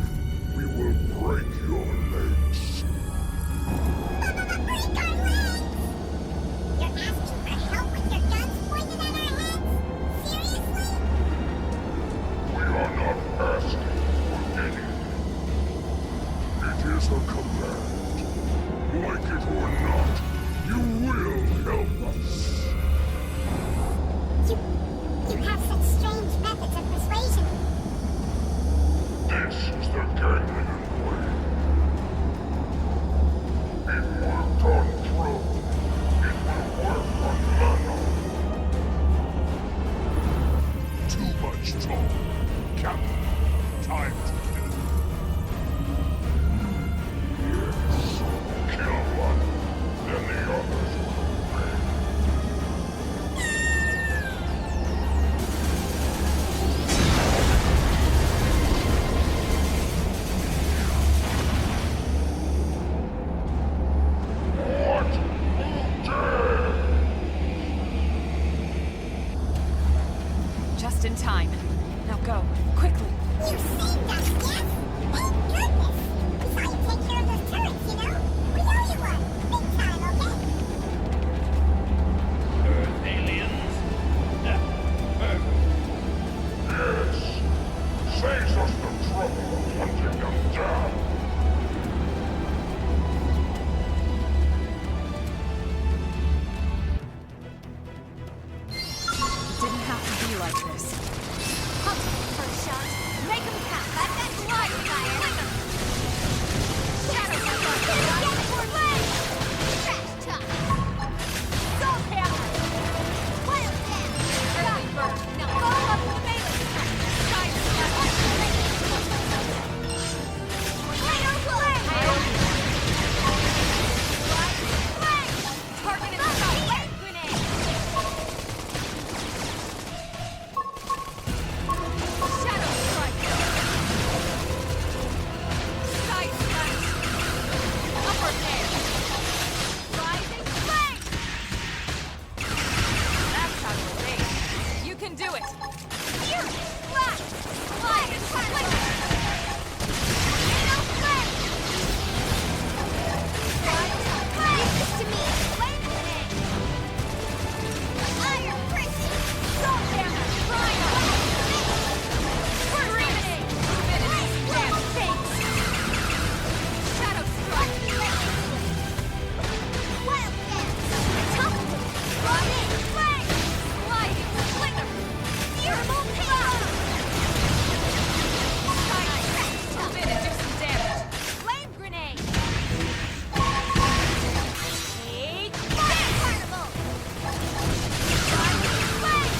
we will break your legs. Break our legs? You're asking for help with your guns pointed at our heads? Seriously? We are not asking for anything. It is a command. Like it or not, you will help us. You have such strange methods of persuasion. This is the ganglion way. It worked on Pro. It will work on Nano. Too much talk. Captain, time to kill. Yes. Kill one, then the others will obey. What? Just in time. Now go, quickly. You saved us, yes? Thank goodness! We saw you take care of those turrets, you know? We owe you one. Big time, okay? Earth aliens? Perfect. Yes. Saves us the trouble of hunting them down. It didn't have to be like this. First shot. Make them count. Let that glide fire. Shadow Get for leg. Trash talk. Salt hammer. Wild dance. Early bird. Now follow up with the melee strike. Side step. Fire blade. Target in the south. Grenade. Shadow strike. Side slash. Upper air. Rising flame. That's how to evade. You can do it. Here. Flash. Slide and flick. Shadow flame. Leave this to me. Flame grenade. Iron prison. Salt hammer. Rhino. Grenade. Shadow strike. Wild dance. Tough. Running. Flame. Sliding. Slinger. Thermal power. Side. Minute. Do some damage. Flame grenade. Take. Carnival. Rising flame.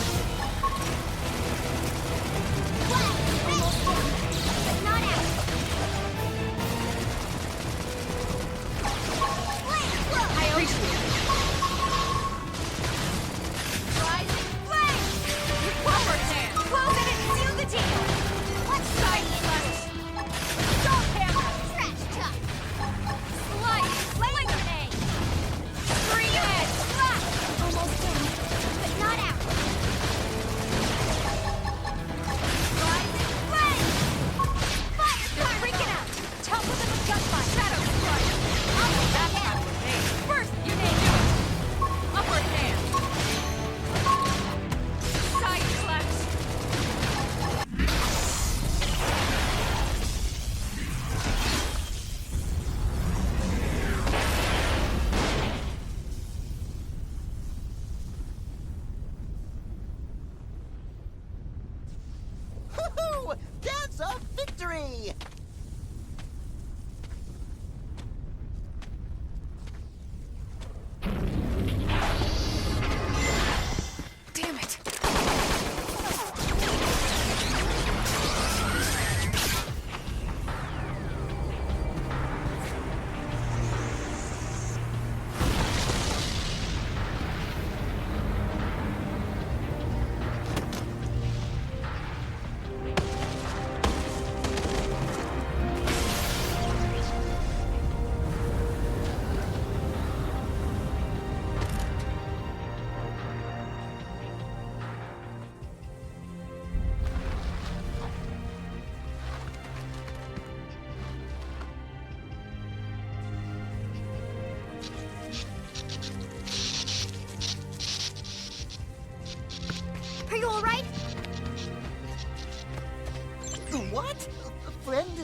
Not out. I appreciate it. Rising flame. Upper hand. Close it and seal the deal. Let's side slash. Salt hammer. Trash chuck. Sliding flame grenade. Green edge. Slash. Almost in, but not out. Rising flame. Fire. They're freaking out. Topple them with gunfire. Shadow strike. That's how to evade. First, you need to do it. Upper hand. Side slash. Woohoo! Dance of victory! Damn it.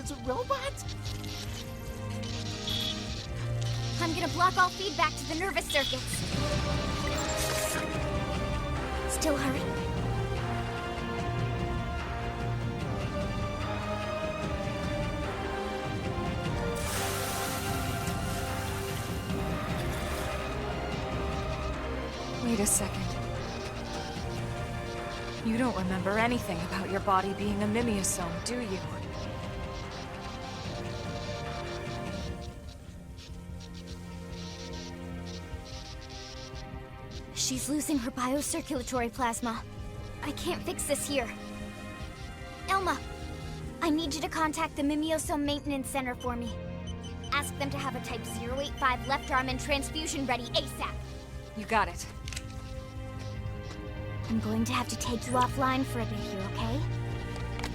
it's a robot? I'm gonna block all feedback to the nervous circuits. Still hurry. Wait a second. You don't remember anything about your body being a mimeosome, do you? She's losing her biocirculatory plasma. I can't fix this here. Elma, I need you to contact the Mimeosome Maintenance Center for me. Ask them to have a Type 085 left arm and transfusion ready ASAP. You got it. I'm going to have to take you offline for a bit here, okay?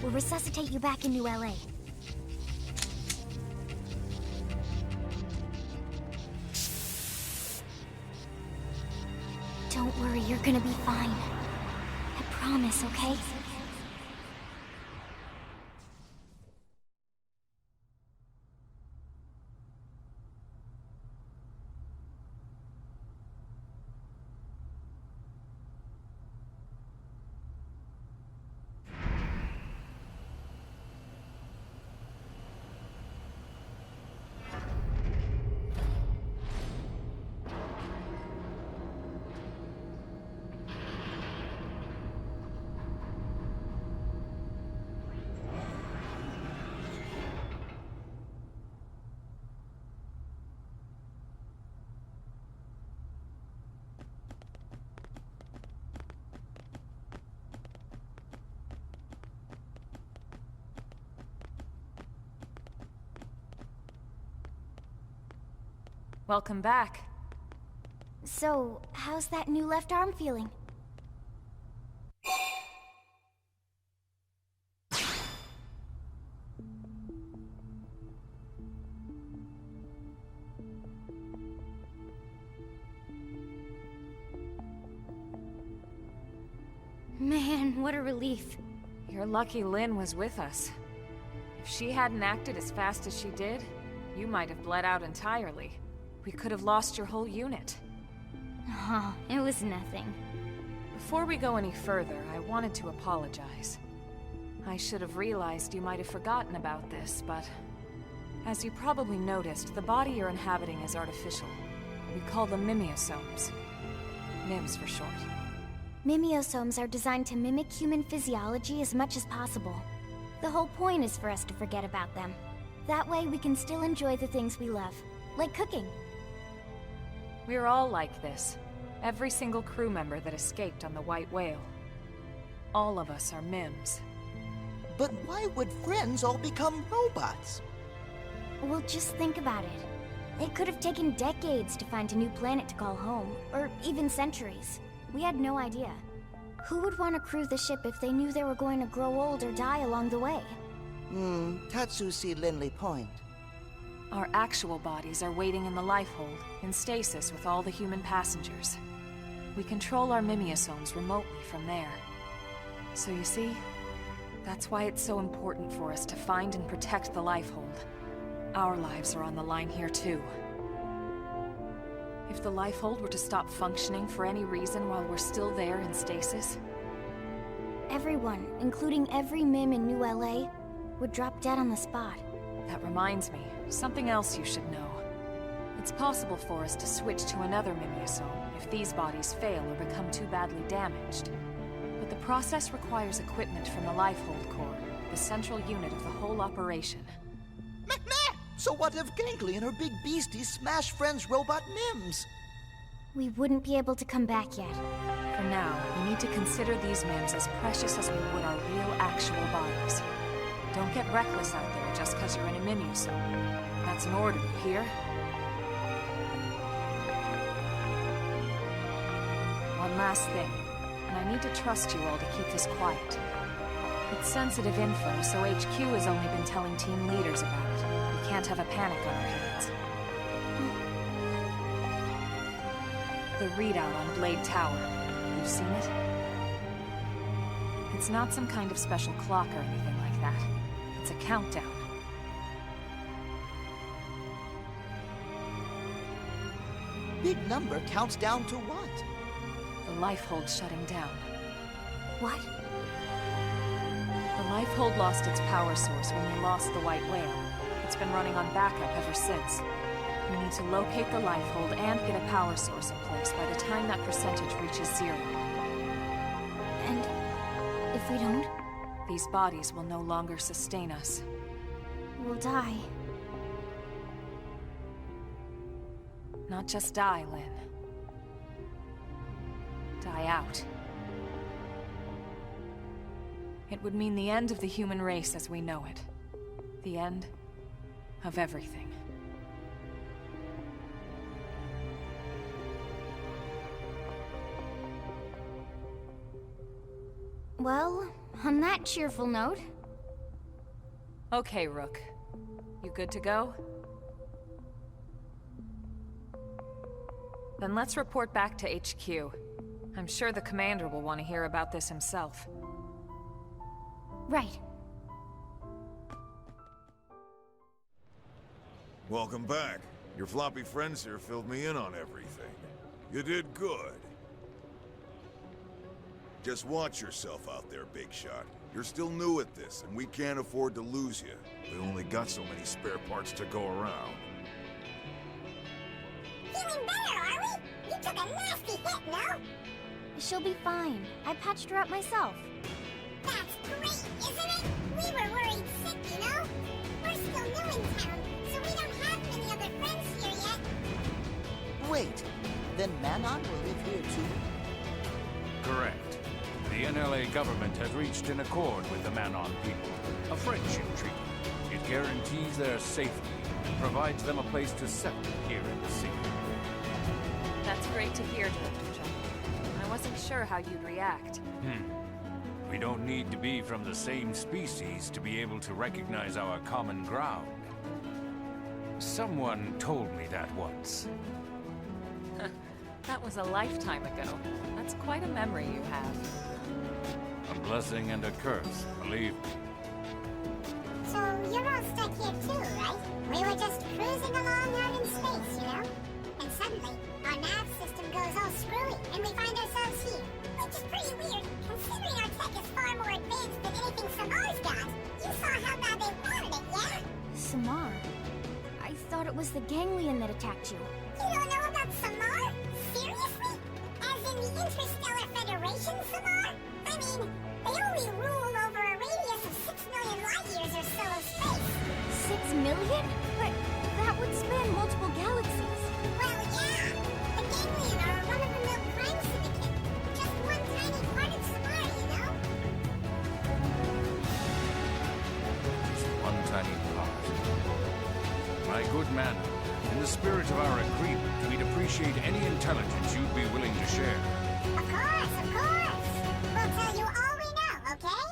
We'll resuscitate you back in New LA. Don't worry, you're gonna be fine. I promise, okay? Welcome back. So, how's that new left arm feeling? Man, what a relief. You're lucky Lynn was with us. If she hadn't acted as fast as she did, you might have bled out entirely. We could have lost your whole unit. Oh, it was nothing. Before we go any further, I wanted to apologize. I should have realized you might have forgotten about this, but... as you probably noticed, the body you're inhabiting is artificial. We call them mimeosomes. MIMS for short. Mimeosomes are designed to mimic human physiology as much as possible. The whole point is for us to forget about them. That way we can still enjoy the things we love, like cooking. We're all like this. Every single crew member that escaped on the White Whale. All of us are MIMS. But why would friends all become robots? Well, just think about it. It could have taken decades to find a new planet to call home, or even centuries. We had no idea. Who would want to crew the ship if they knew they were going to grow old or die along the way? Tatsu see Linley point. Our actual bodies are waiting in the lifehold, in stasis with all the human passengers. We control our mimeosomes remotely from there. So you see, that's why it's so important for us to find and protect the lifehold. Our lives are on the line here too. If the lifehold were to stop functioning for any reason while we're still there in stasis... everyone, including every MIM in New LA, would drop dead on the spot. That reminds me, something else you should know. It's possible for us to switch to another mimeosome if these bodies fail or become too badly damaged. But the process requires equipment from the Lifehold Core, the central unit of the whole operation. So what if Gangley and her big beasties smash Friends' robot MIMS? We wouldn't be able to come back yet. For now, we need to consider these MIMS as precious as we would our real, actual bodies. Don't get reckless out there just because you're in a mimeosome. That's an order, you hear? One last thing, and I need to trust you all to keep this quiet. It's sensitive info, so HQ has only been telling team leaders about it. We can't have a panic on our hands. The readout on Blade Tower. You've seen it? It's not some kind of special clock or anything like that. It's a countdown. big number counts down to what? The lifehold shutting down. What? The lifehold lost its power source when we lost the White Whale. It's been running on backup ever since. We need to locate the lifehold and get a power source in place by the time that percentage reaches 0. And if we don't? These bodies will no longer sustain us. We'll die. Not just die, Lynn. Die out. It would mean the end of the human race as we know it. The end of everything. Well, on that cheerful note... Okay, Rook. You good to go? Then let's report back to HQ. I'm sure the commander will want to hear about this himself. Right. Welcome back. Your floppy friends here filled me in on everything. You did good. Just watch yourself out there, Big Shot. You're still new at this, and we can't afford to lose you. We only got so many spare parts to go around. Feeling better, are we? You took a nasty hit, no? She'll be fine. I patched her up myself. That's great, isn't it? We were worried sick, you know? We're still new in town, so we don't have many other friends here yet. Wait, then Manon will live here too? Correct. The NLA government has reached an accord with the Manon people. A friendship treaty. It guarantees their safety and provides them a place to settle here in the city. That's great to hear, Dr. John. I wasn't sure how you'd react. We don't need to be from the same species to be able to recognize our common ground. Someone told me that once. That was a lifetime ago. That's quite a memory you have. A blessing and a curse, believe me. So you're all stuck here too, right? We were just cruising along out in space, you know? And suddenly, our nav system goes all screwy, and we find ourselves here. Which is pretty weird, considering our tech is far more advanced than anything Samar's got. You saw how bad they wanted it, yeah? Samar? I thought it was the ganglion that attacked you. You don't know about Samar? Seriously? As in the Interstellar Federation, Samar? I mean, they only rule over a radius of 6 million light years or so of space. 6 million? But that would span multiple galaxies. Well, yeah. The ganglion are a run-of-the-mill crime syndicate. Just one tiny part of Samar, you know? Just one tiny part. My good man, in the spirit of our agreement, we'd appreciate any intelligence you'd be willing to share. Of course, of course. We'll tell you all we know, okay?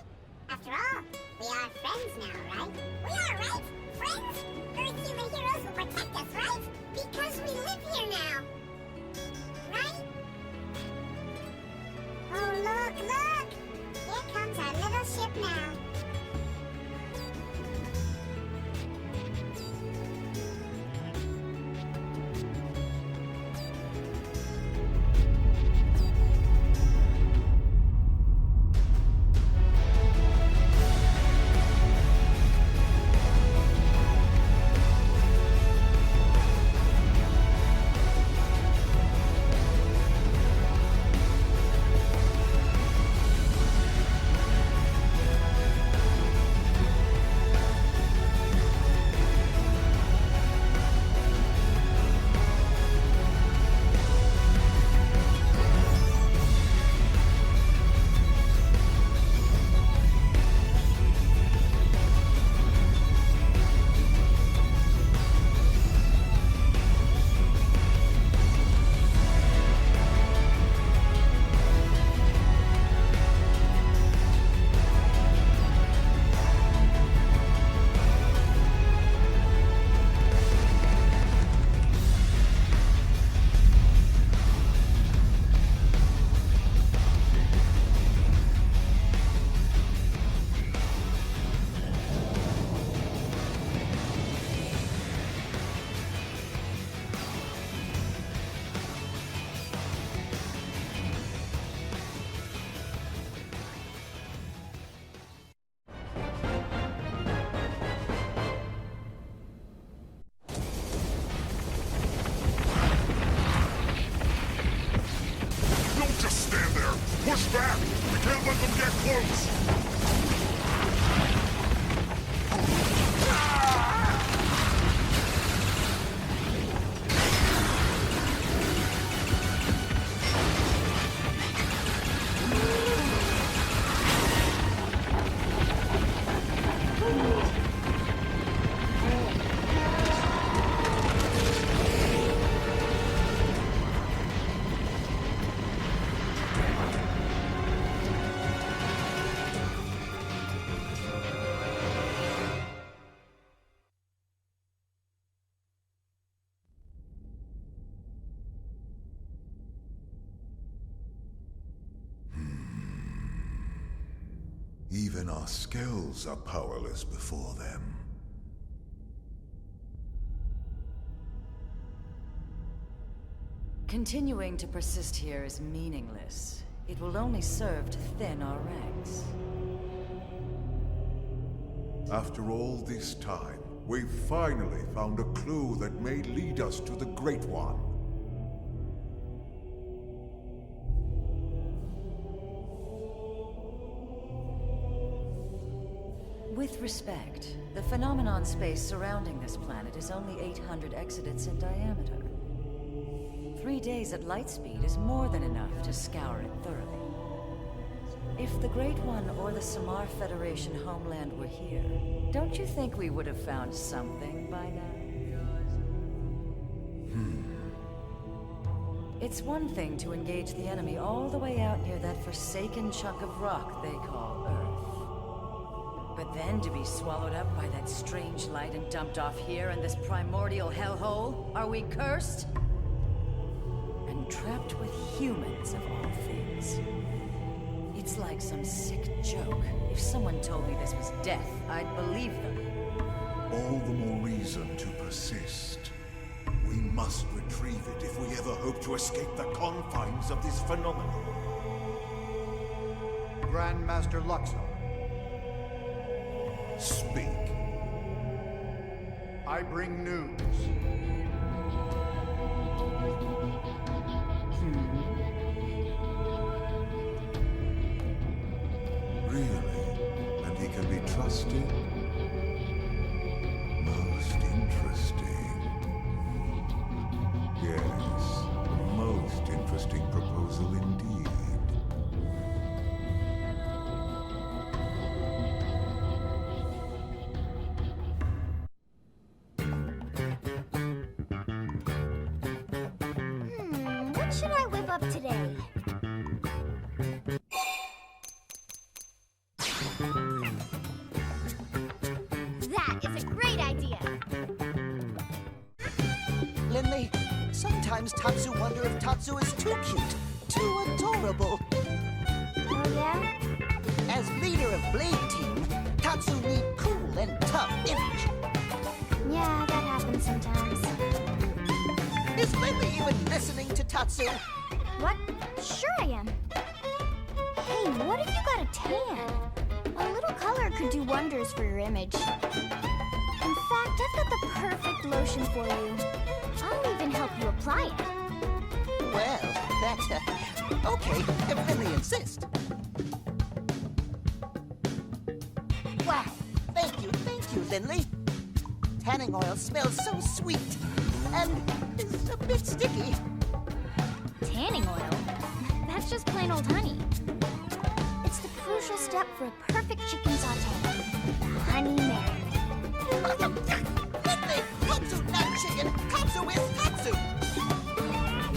After all, we are friends now, right? We are, right? Friends? Earth human heroes will protect us, right? Because we live here now. Right? Oh, look, look! Here comes our little ship now. Even our skills are powerless before them. Continuing to persist here is meaningless. It will only serve to thin our ranks. After all this time, we've finally found a clue that may lead us to the Great One. With respect, the phenomenon space surrounding this planet is only 800 exodents in diameter. 3 days at light speed is more than enough to scour it thoroughly. If the Great One or the Samar Federation homeland were here, don't you think we would have found something by now? It's one thing to engage the enemy all the way out near that forsaken chunk of rock they call Earth. But then to be swallowed up by that strange light and dumped off here in this primordial hellhole? Are we cursed? And trapped with humans of all things. It's like some sick joke. If someone told me this was death, I'd believe them. All the more reason to persist. We must retrieve it if we ever hope to escape the confines of this phenomenon. Grandmaster Luxo. Speak. I bring news. Really? And he can be trusted? Most interesting. Yes, a most interesting proposal indeed. What should I whip up today? That is a great idea! Lindley, sometimes Tatsu wonder if Tatsu is too cute, too adorable. Oh yeah? As leader of Blade Team, Tatsu need cool and tough image. Yeah, that happens sometimes. Is Lindley even listening to Tatsu? What? Sure I am. Hey, what if you got a tan? A little color could do wonders for your image. In fact, I've got the perfect lotion for you. I'll even help you apply it. Well, that's, okay, if Lindley insists. Wow, thank you, Lindley. Tanning oil smells so sweet, and is a bit sticky. Tanning oil? That's just plain old honey. It's the crucial step for a perfect chicken sauté. The honey marinade. Lindley, Tatsu, not chicken. Tatsu is Tatsu.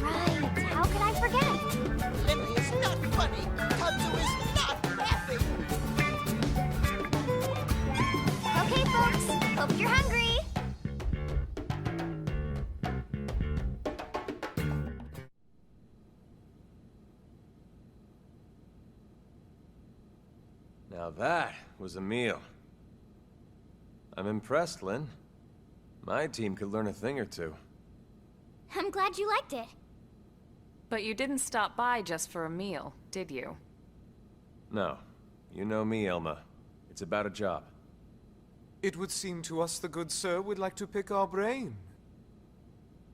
Right, how could I forget? Lindley is not funny. Tatsu is not happy. Okay, folks, hope you're hungry. Now that was a meal. I'm impressed, Lynn. My team could learn a thing or two. I'm glad you liked it. But you didn't stop by just for a meal, did you? No. You know me, Elma. It's about a job. It would seem to us the good sir would like to pick our brain.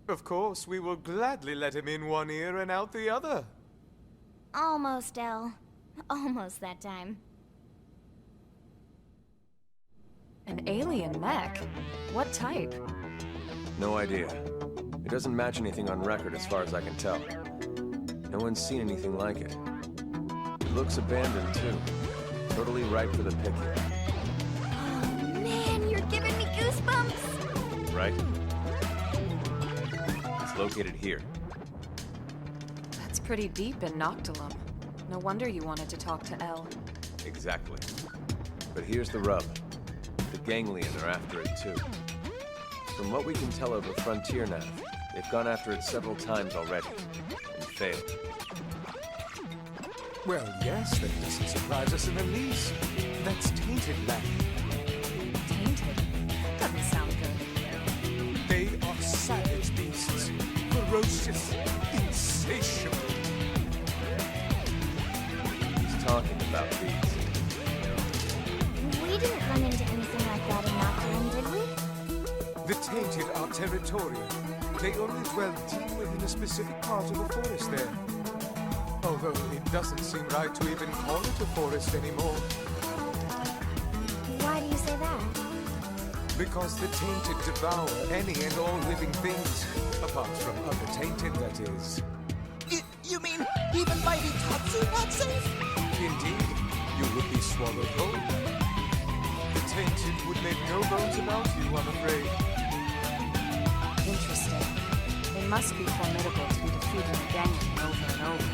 Of course, we will gladly let him in one ear and out the other. Almost, Elle. Almost that time. An alien mech? What type? No idea. It doesn't match anything on record as far as I can tell. No one's seen anything like it. It looks abandoned, too. Totally ripe for the picking. Oh man, you're giving me goosebumps! Right? It's located here. That's pretty deep in Noctilum. No wonder you wanted to talk to Elle. Exactly. But here's the rub. The ganglion are after it, too. From what we can tell over Frontier Nav, they've gone after it several times already, and failed. Well, yes, that doesn't surprise us in the least. That's tainted land. Tainted? That doesn't sound good. They are savage beasts. Ferocious, insatiable. He's talking about these. We didn't run into anything like that in Nocturne, did we? The tainted are territorial. They only dwell deep within a specific part of the forest there. Although it doesn't seem right to even call it a forest anymore. Why do you say that? Because the tainted devour any and all living things. Apart from other tainted, that is. You mean even mighty Tatsu not safe? Indeed, you would be swallowed whole. The tainted would make no bones about you, I'm afraid. Interesting. They must be formidable to be defeated again and over and over.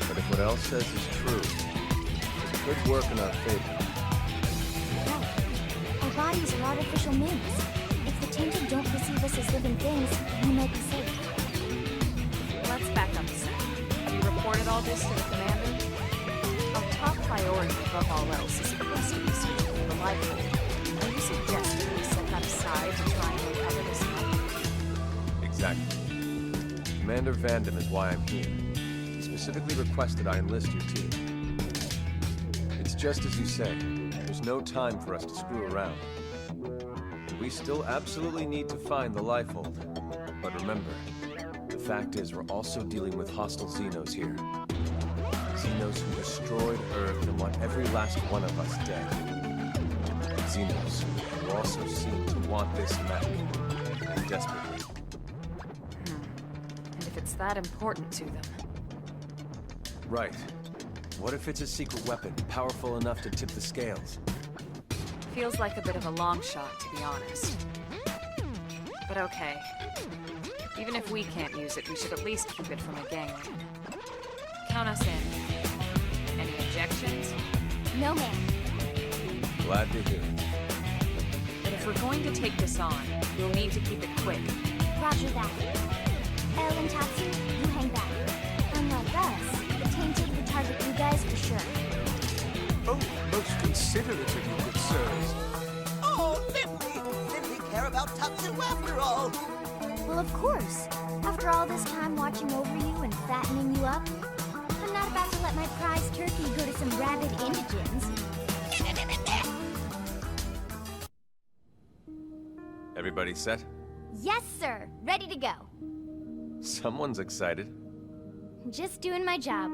But if what Elle says is true, it could work in our favor. Right. Our bodies are artificial mimics. If the tainted don't perceive us as living things, we might be safe. Let's back up a sec. Have you reported all this to the commander? Our top priority above all else is supposed to be searching for the life hold. Are you suggesting we set that aside to try and recover this map? Exactly. Commander Vandam is why I'm here. He specifically requested I enlist your team. It's just as you say. There's no time for us to screw around. We still absolutely need to find the life hold. But remember, the fact is we're also dealing with hostile Xenos here. Xenos who destroyed Earth and want every last one of us dead. Xenos who also seem to want this mech, and desperately. And if it's that important to them? Right. What if it's a secret weapon, powerful enough to tip the scales? Feels like a bit of a long shot, to be honest. But okay. Even if we can't use it, we should at least keep it from a gangland. Count us in. Any objections? No, ma'am. Glad to hear it. But if we're going to take this on, we'll need to keep it quick. Roger that. Elle and Tatsu, you hang back. Unlike us, the tainted would target you guys for sure. Oh, most considerate of you, good sirs. Oh, didn't we care about Tatsu after all? Well, of course. After all this time watching over you and fattening you up, I'm not about to let my prized turkey go to some rabid indigents. Everybody set? Yes, sir. Ready to go. Someone's excited. Just doing my job.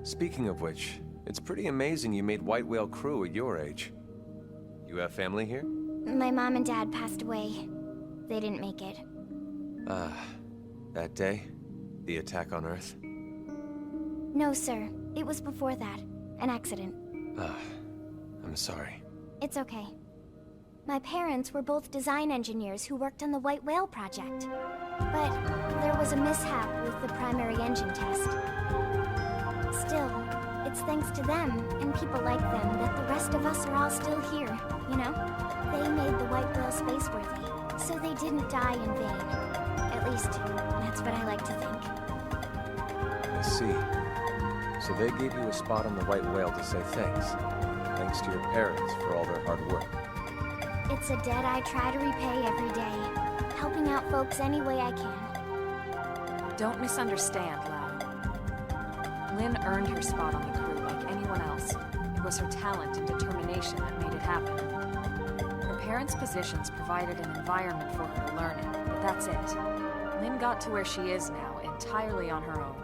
Speaking of which, it's pretty amazing you made White Whale crew at your age. You have family here? My mom and dad passed away. They didn't make it. That day? The attack on Earth? No, sir. It was before that. An accident. I'm sorry. It's okay. My parents were both design engineers who worked on the White Whale project. But there was a mishap with the primary engine test. Still, it's thanks to them and people like them that the rest of us are all still here, you know? They made the White Whale spaceworthy, so they didn't die in vain. At least, that's what I like to think. I see. So they gave you a spot on the White Whale to say thanks. Thanks to your parents for all their hard work. It's a debt I try to repay every day, helping out folks any way I can. Don't misunderstand, Lau. Lynn earned her spot on the crew like anyone else. It was her talent and determination that made it happen. Her parents' positions provided an environment for her to learn in, but that's it. Lynn got to where she is now entirely on her own.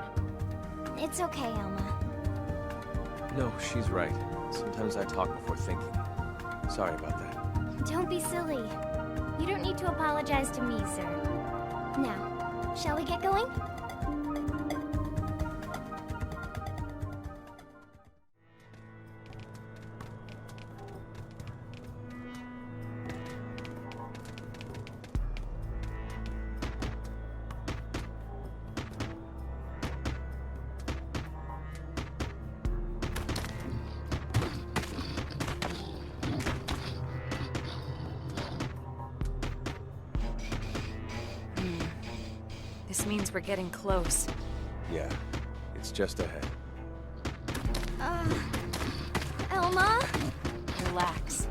It's okay, Elma. No, she's right. Sometimes I talk before thinking. Sorry about that. Don't be silly. You don't need to apologize to me, sir. Now, shall we get going? This means we're getting close. Yeah. It's just ahead. Elma? Relax.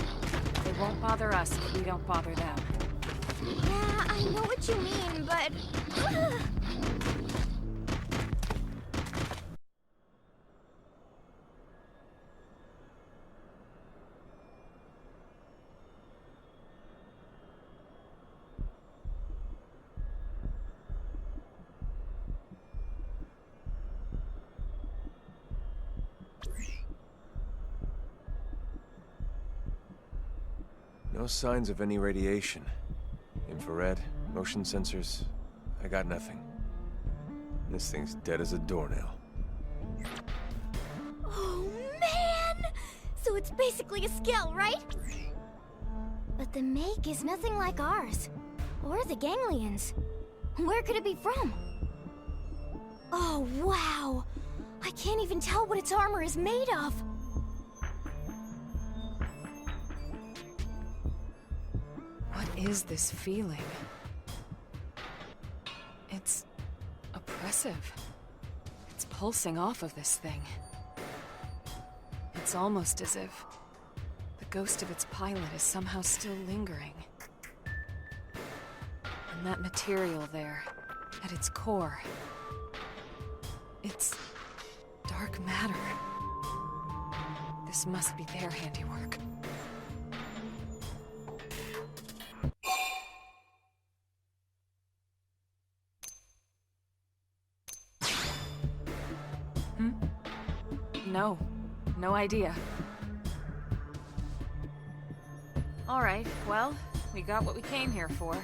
They won't bother us if we don't bother them. Yeah, I know what you mean, but... No signs of any radiation. Infrared, motion sensors, I got nothing. This thing's dead as a doornail. Oh, man! So it's basically a skill, right? But the make is nothing like ours. Or the ganglions. Where could it be from? Oh, wow! I can't even tell what its armor is made of! What is this feeling? It's oppressive. It's pulsing off of this thing. It's almost as if the ghost of its pilot is somehow still lingering. And that material there, at its core, it's dark matter. This must be their handiwork. No idea. Alright, well, we got what we came here for.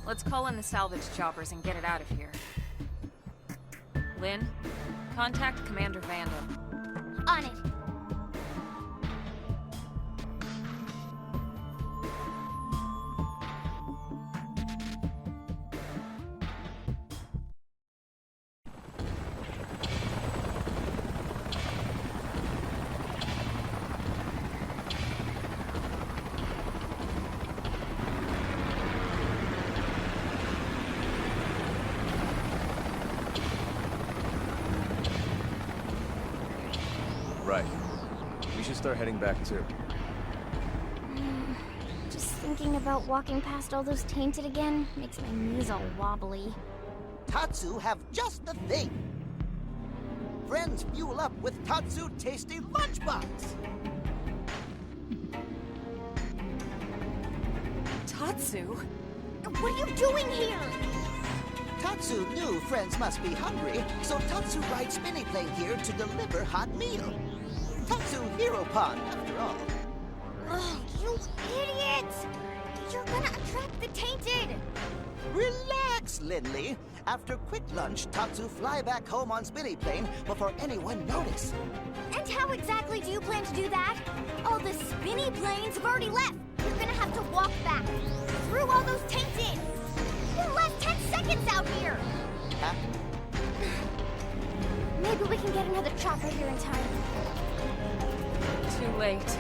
Let's call in the salvage choppers and get it out of here. Lynn, contact Commander Vandal. On it. Right. We should start heading back too. Just thinking about walking past all those tainted again makes my knees all wobbly. Tatsu have just the thing. Friends fuel up with Tatsu Tasty Lunchbox. Tatsu? What are you doing here? Tatsu knew friends must be hungry, so Tatsu rides Spinny Plane here to deliver hot meal. Tatsu Hero Pond, after all. Ugh, you idiots! You're gonna attract the tainted! Relax, Lindley. After quick lunch, Tatsu fly back home on Spinny Plane before anyone notice. And how exactly do you plan to do that? All the spinny planes have already left. You're gonna have to walk back through all those tainted. You'll last 10 seconds out here. Huh? Maybe we can get another chopper here in time. Too late.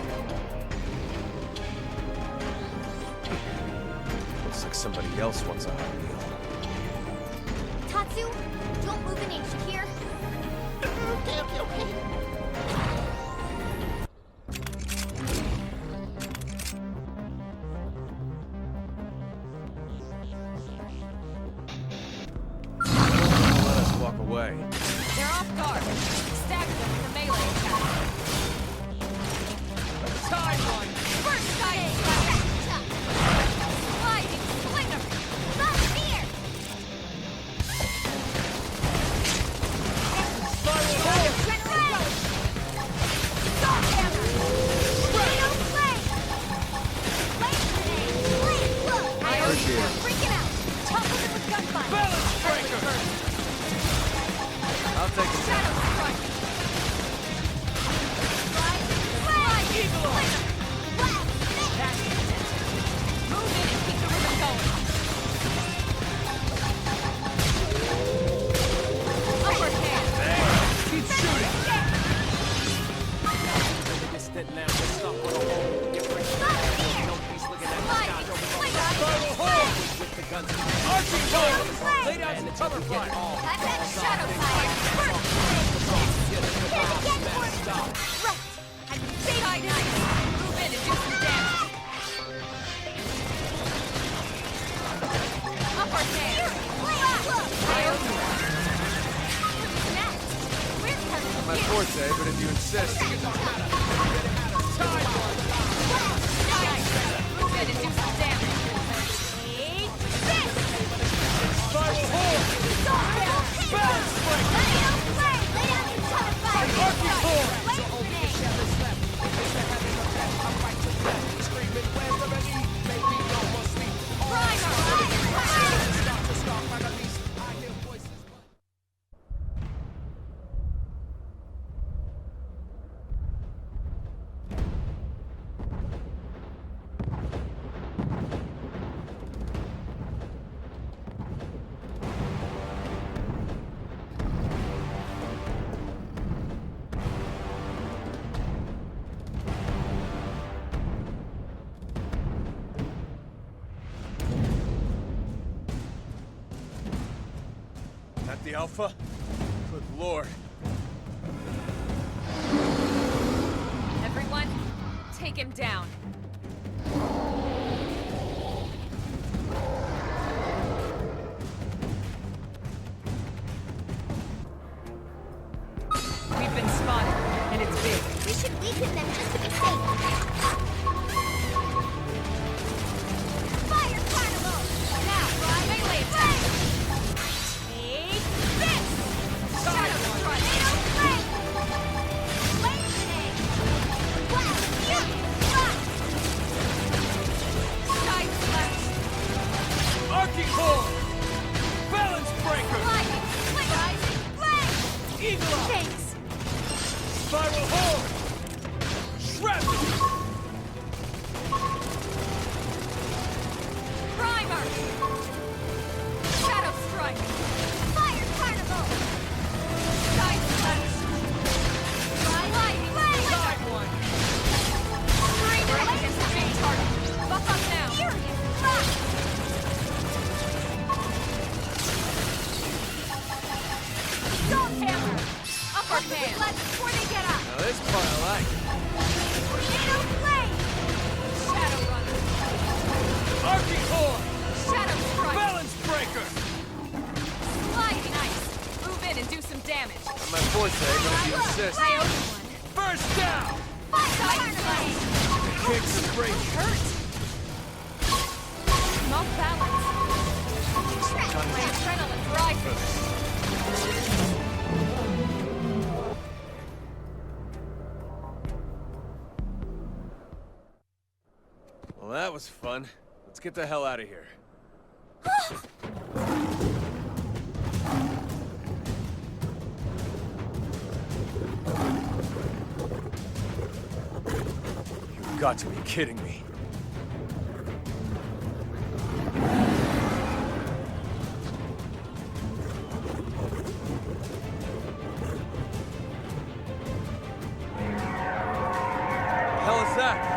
Looks like somebody else wants a hot meal. Tatsu, don't move an inch here. Okay. Let us walk away. They're off guard. Stagger them with a melee attack. Time one! First guy sliding slinger! Not fear! I'll take a shot. Lay down some cover fire. I've had shadow fire. forte, but if you insist... Spiral hold! Balance break! Arcing hold! The Alpha? Good lord. Everyone, take him down. We've been spotted, and it's big. We should weaken them just to be safe. Fire carnival! Now, melee attack! Arcing hold! Balance breaker! Eagle eye! Thanks. Spiral hold! Shrapnel! Primer! Shadow strike! Fire carnival! Side slash! Lightning! Side one! We're up against the main target. Buck up now! Furious rock! Don't hammer! Upper hand! Before they get up! Now this part I like. Tornado blade! Shadow runner! Arcing hold! Shadow strike! Balance breaker! Slide nice! Move in and do some damage. Not my forte, but if you insist... I owe you one. First down! Side slash! Kicks and breaks. Hurt! Not balance. My adrenaline's rising. Well, that was fun. Let's get the hell out of here. You've got to be kidding me. Hell is that?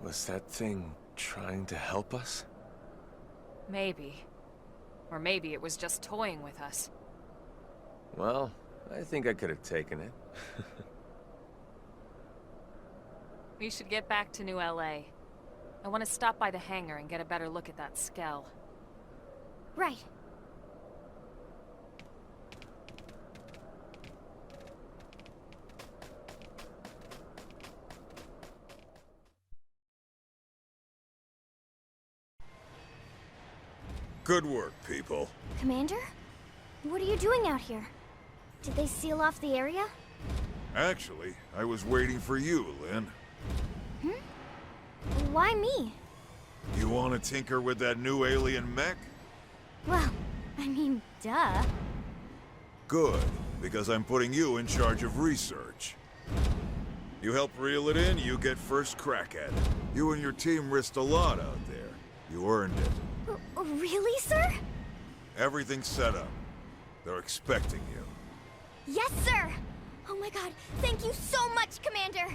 Was that thing trying to help us? Maybe. Or maybe it was just toying with us. Well, I think I could have taken it. We should get back to New LA. I want to stop by the hangar and get a better look at that skell. Right. Good work, people. Commander? What are you doing out here? Did they seal off the area? Actually, I was waiting for you, Lynn. Why me? You want to tinker with that new alien mech? Well, I mean, duh. Good, because I'm putting you in charge of research. You help reel it in, you get first crack at it. You and your team risked a lot out there. You earned it. Really, sir? Everything's set up. They're expecting you. Yes, sir! Oh my god, thank you so much, Commander!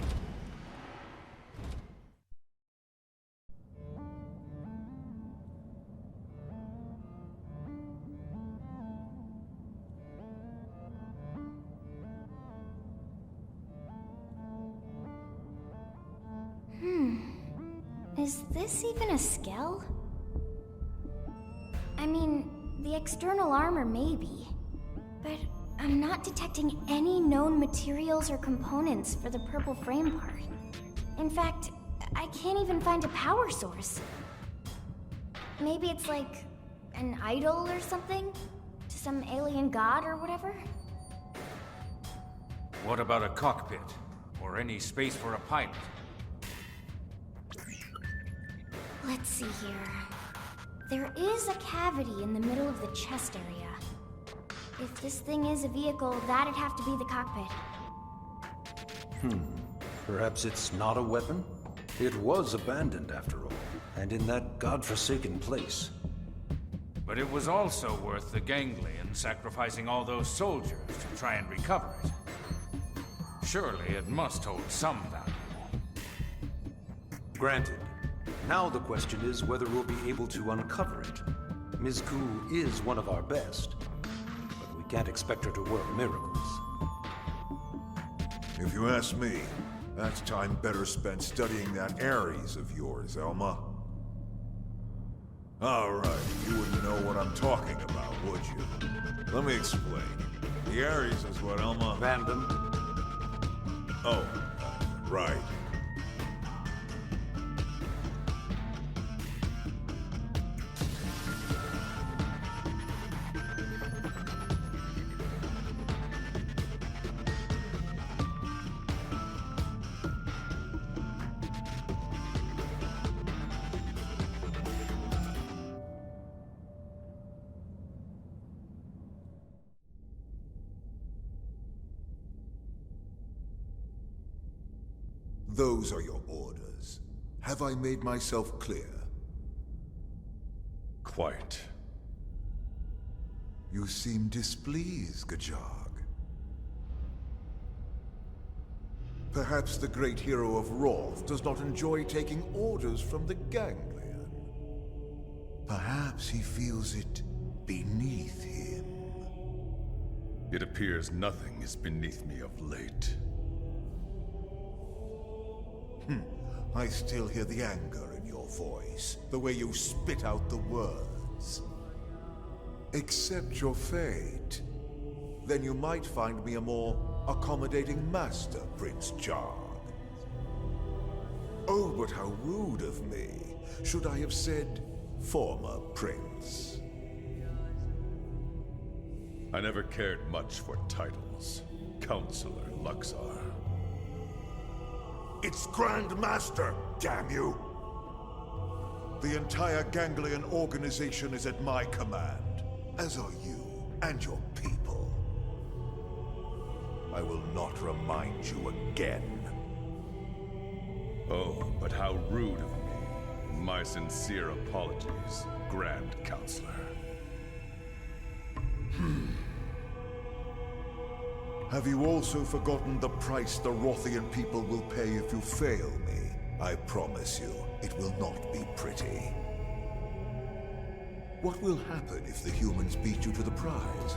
Is this even a skell? I mean, the external armor maybe, but I'm not detecting any known materials or components for the purple frame part. In fact, I can't even find a power source. Maybe it's like an idol or something? To some alien god or whatever? What about a cockpit? Or any space for a pilot? Let's see here. There is a cavity in the middle of the chest area. If this thing is a vehicle, that'd have to be the cockpit. Perhaps it's not a weapon? It was abandoned after all, and in that godforsaken place. But it was also worth the ganglion sacrificing all those soldiers to try and recover it. Surely it must hold some value. Granted. Now the question is whether we'll be able to uncover it. Ms. Koo is one of our best, but we can't expect her to work miracles. If you ask me, that's time better spent studying that Ares of yours, Elma. Alright, you wouldn't know what I'm talking about, would you? Let me explain. The Ares is what Elma... Abandoned? Oh, right. Those are your orders. Have I made myself clear? Quite. You seem displeased, Gajag. Perhaps the great hero of Roth does not enjoy taking orders from the ganglion. Perhaps he feels it beneath him. It appears nothing is beneath me of late. I still hear the anger in your voice, the way you spit out the words. Accept your fate. Then you might find me a more accommodating master, Prince Jarg. Oh, but how rude of me. Should I have said former prince? I never cared much for titles. Counselor Luxar. It's Grand Master, damn you! The entire ganglion organization is at my command, as are you and your people. I will not remind you again. Oh, but how rude of me. My sincere apologies, Grand Counselor. Have you also forgotten the price the Rothian people will pay if you fail me? I promise you, it will not be pretty. What will happen if the humans beat you to the prize?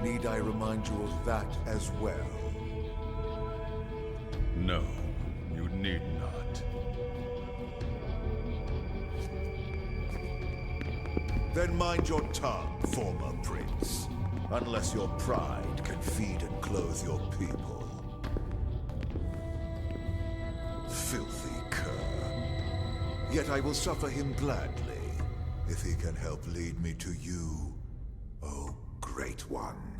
Need I remind you of that as well? No, you need not. Then mind your tongue, former prince. Unless your pride can feed and clothe your people. Filthy cur. Yet I will suffer him gladly, if he can help lead me to you, oh great one.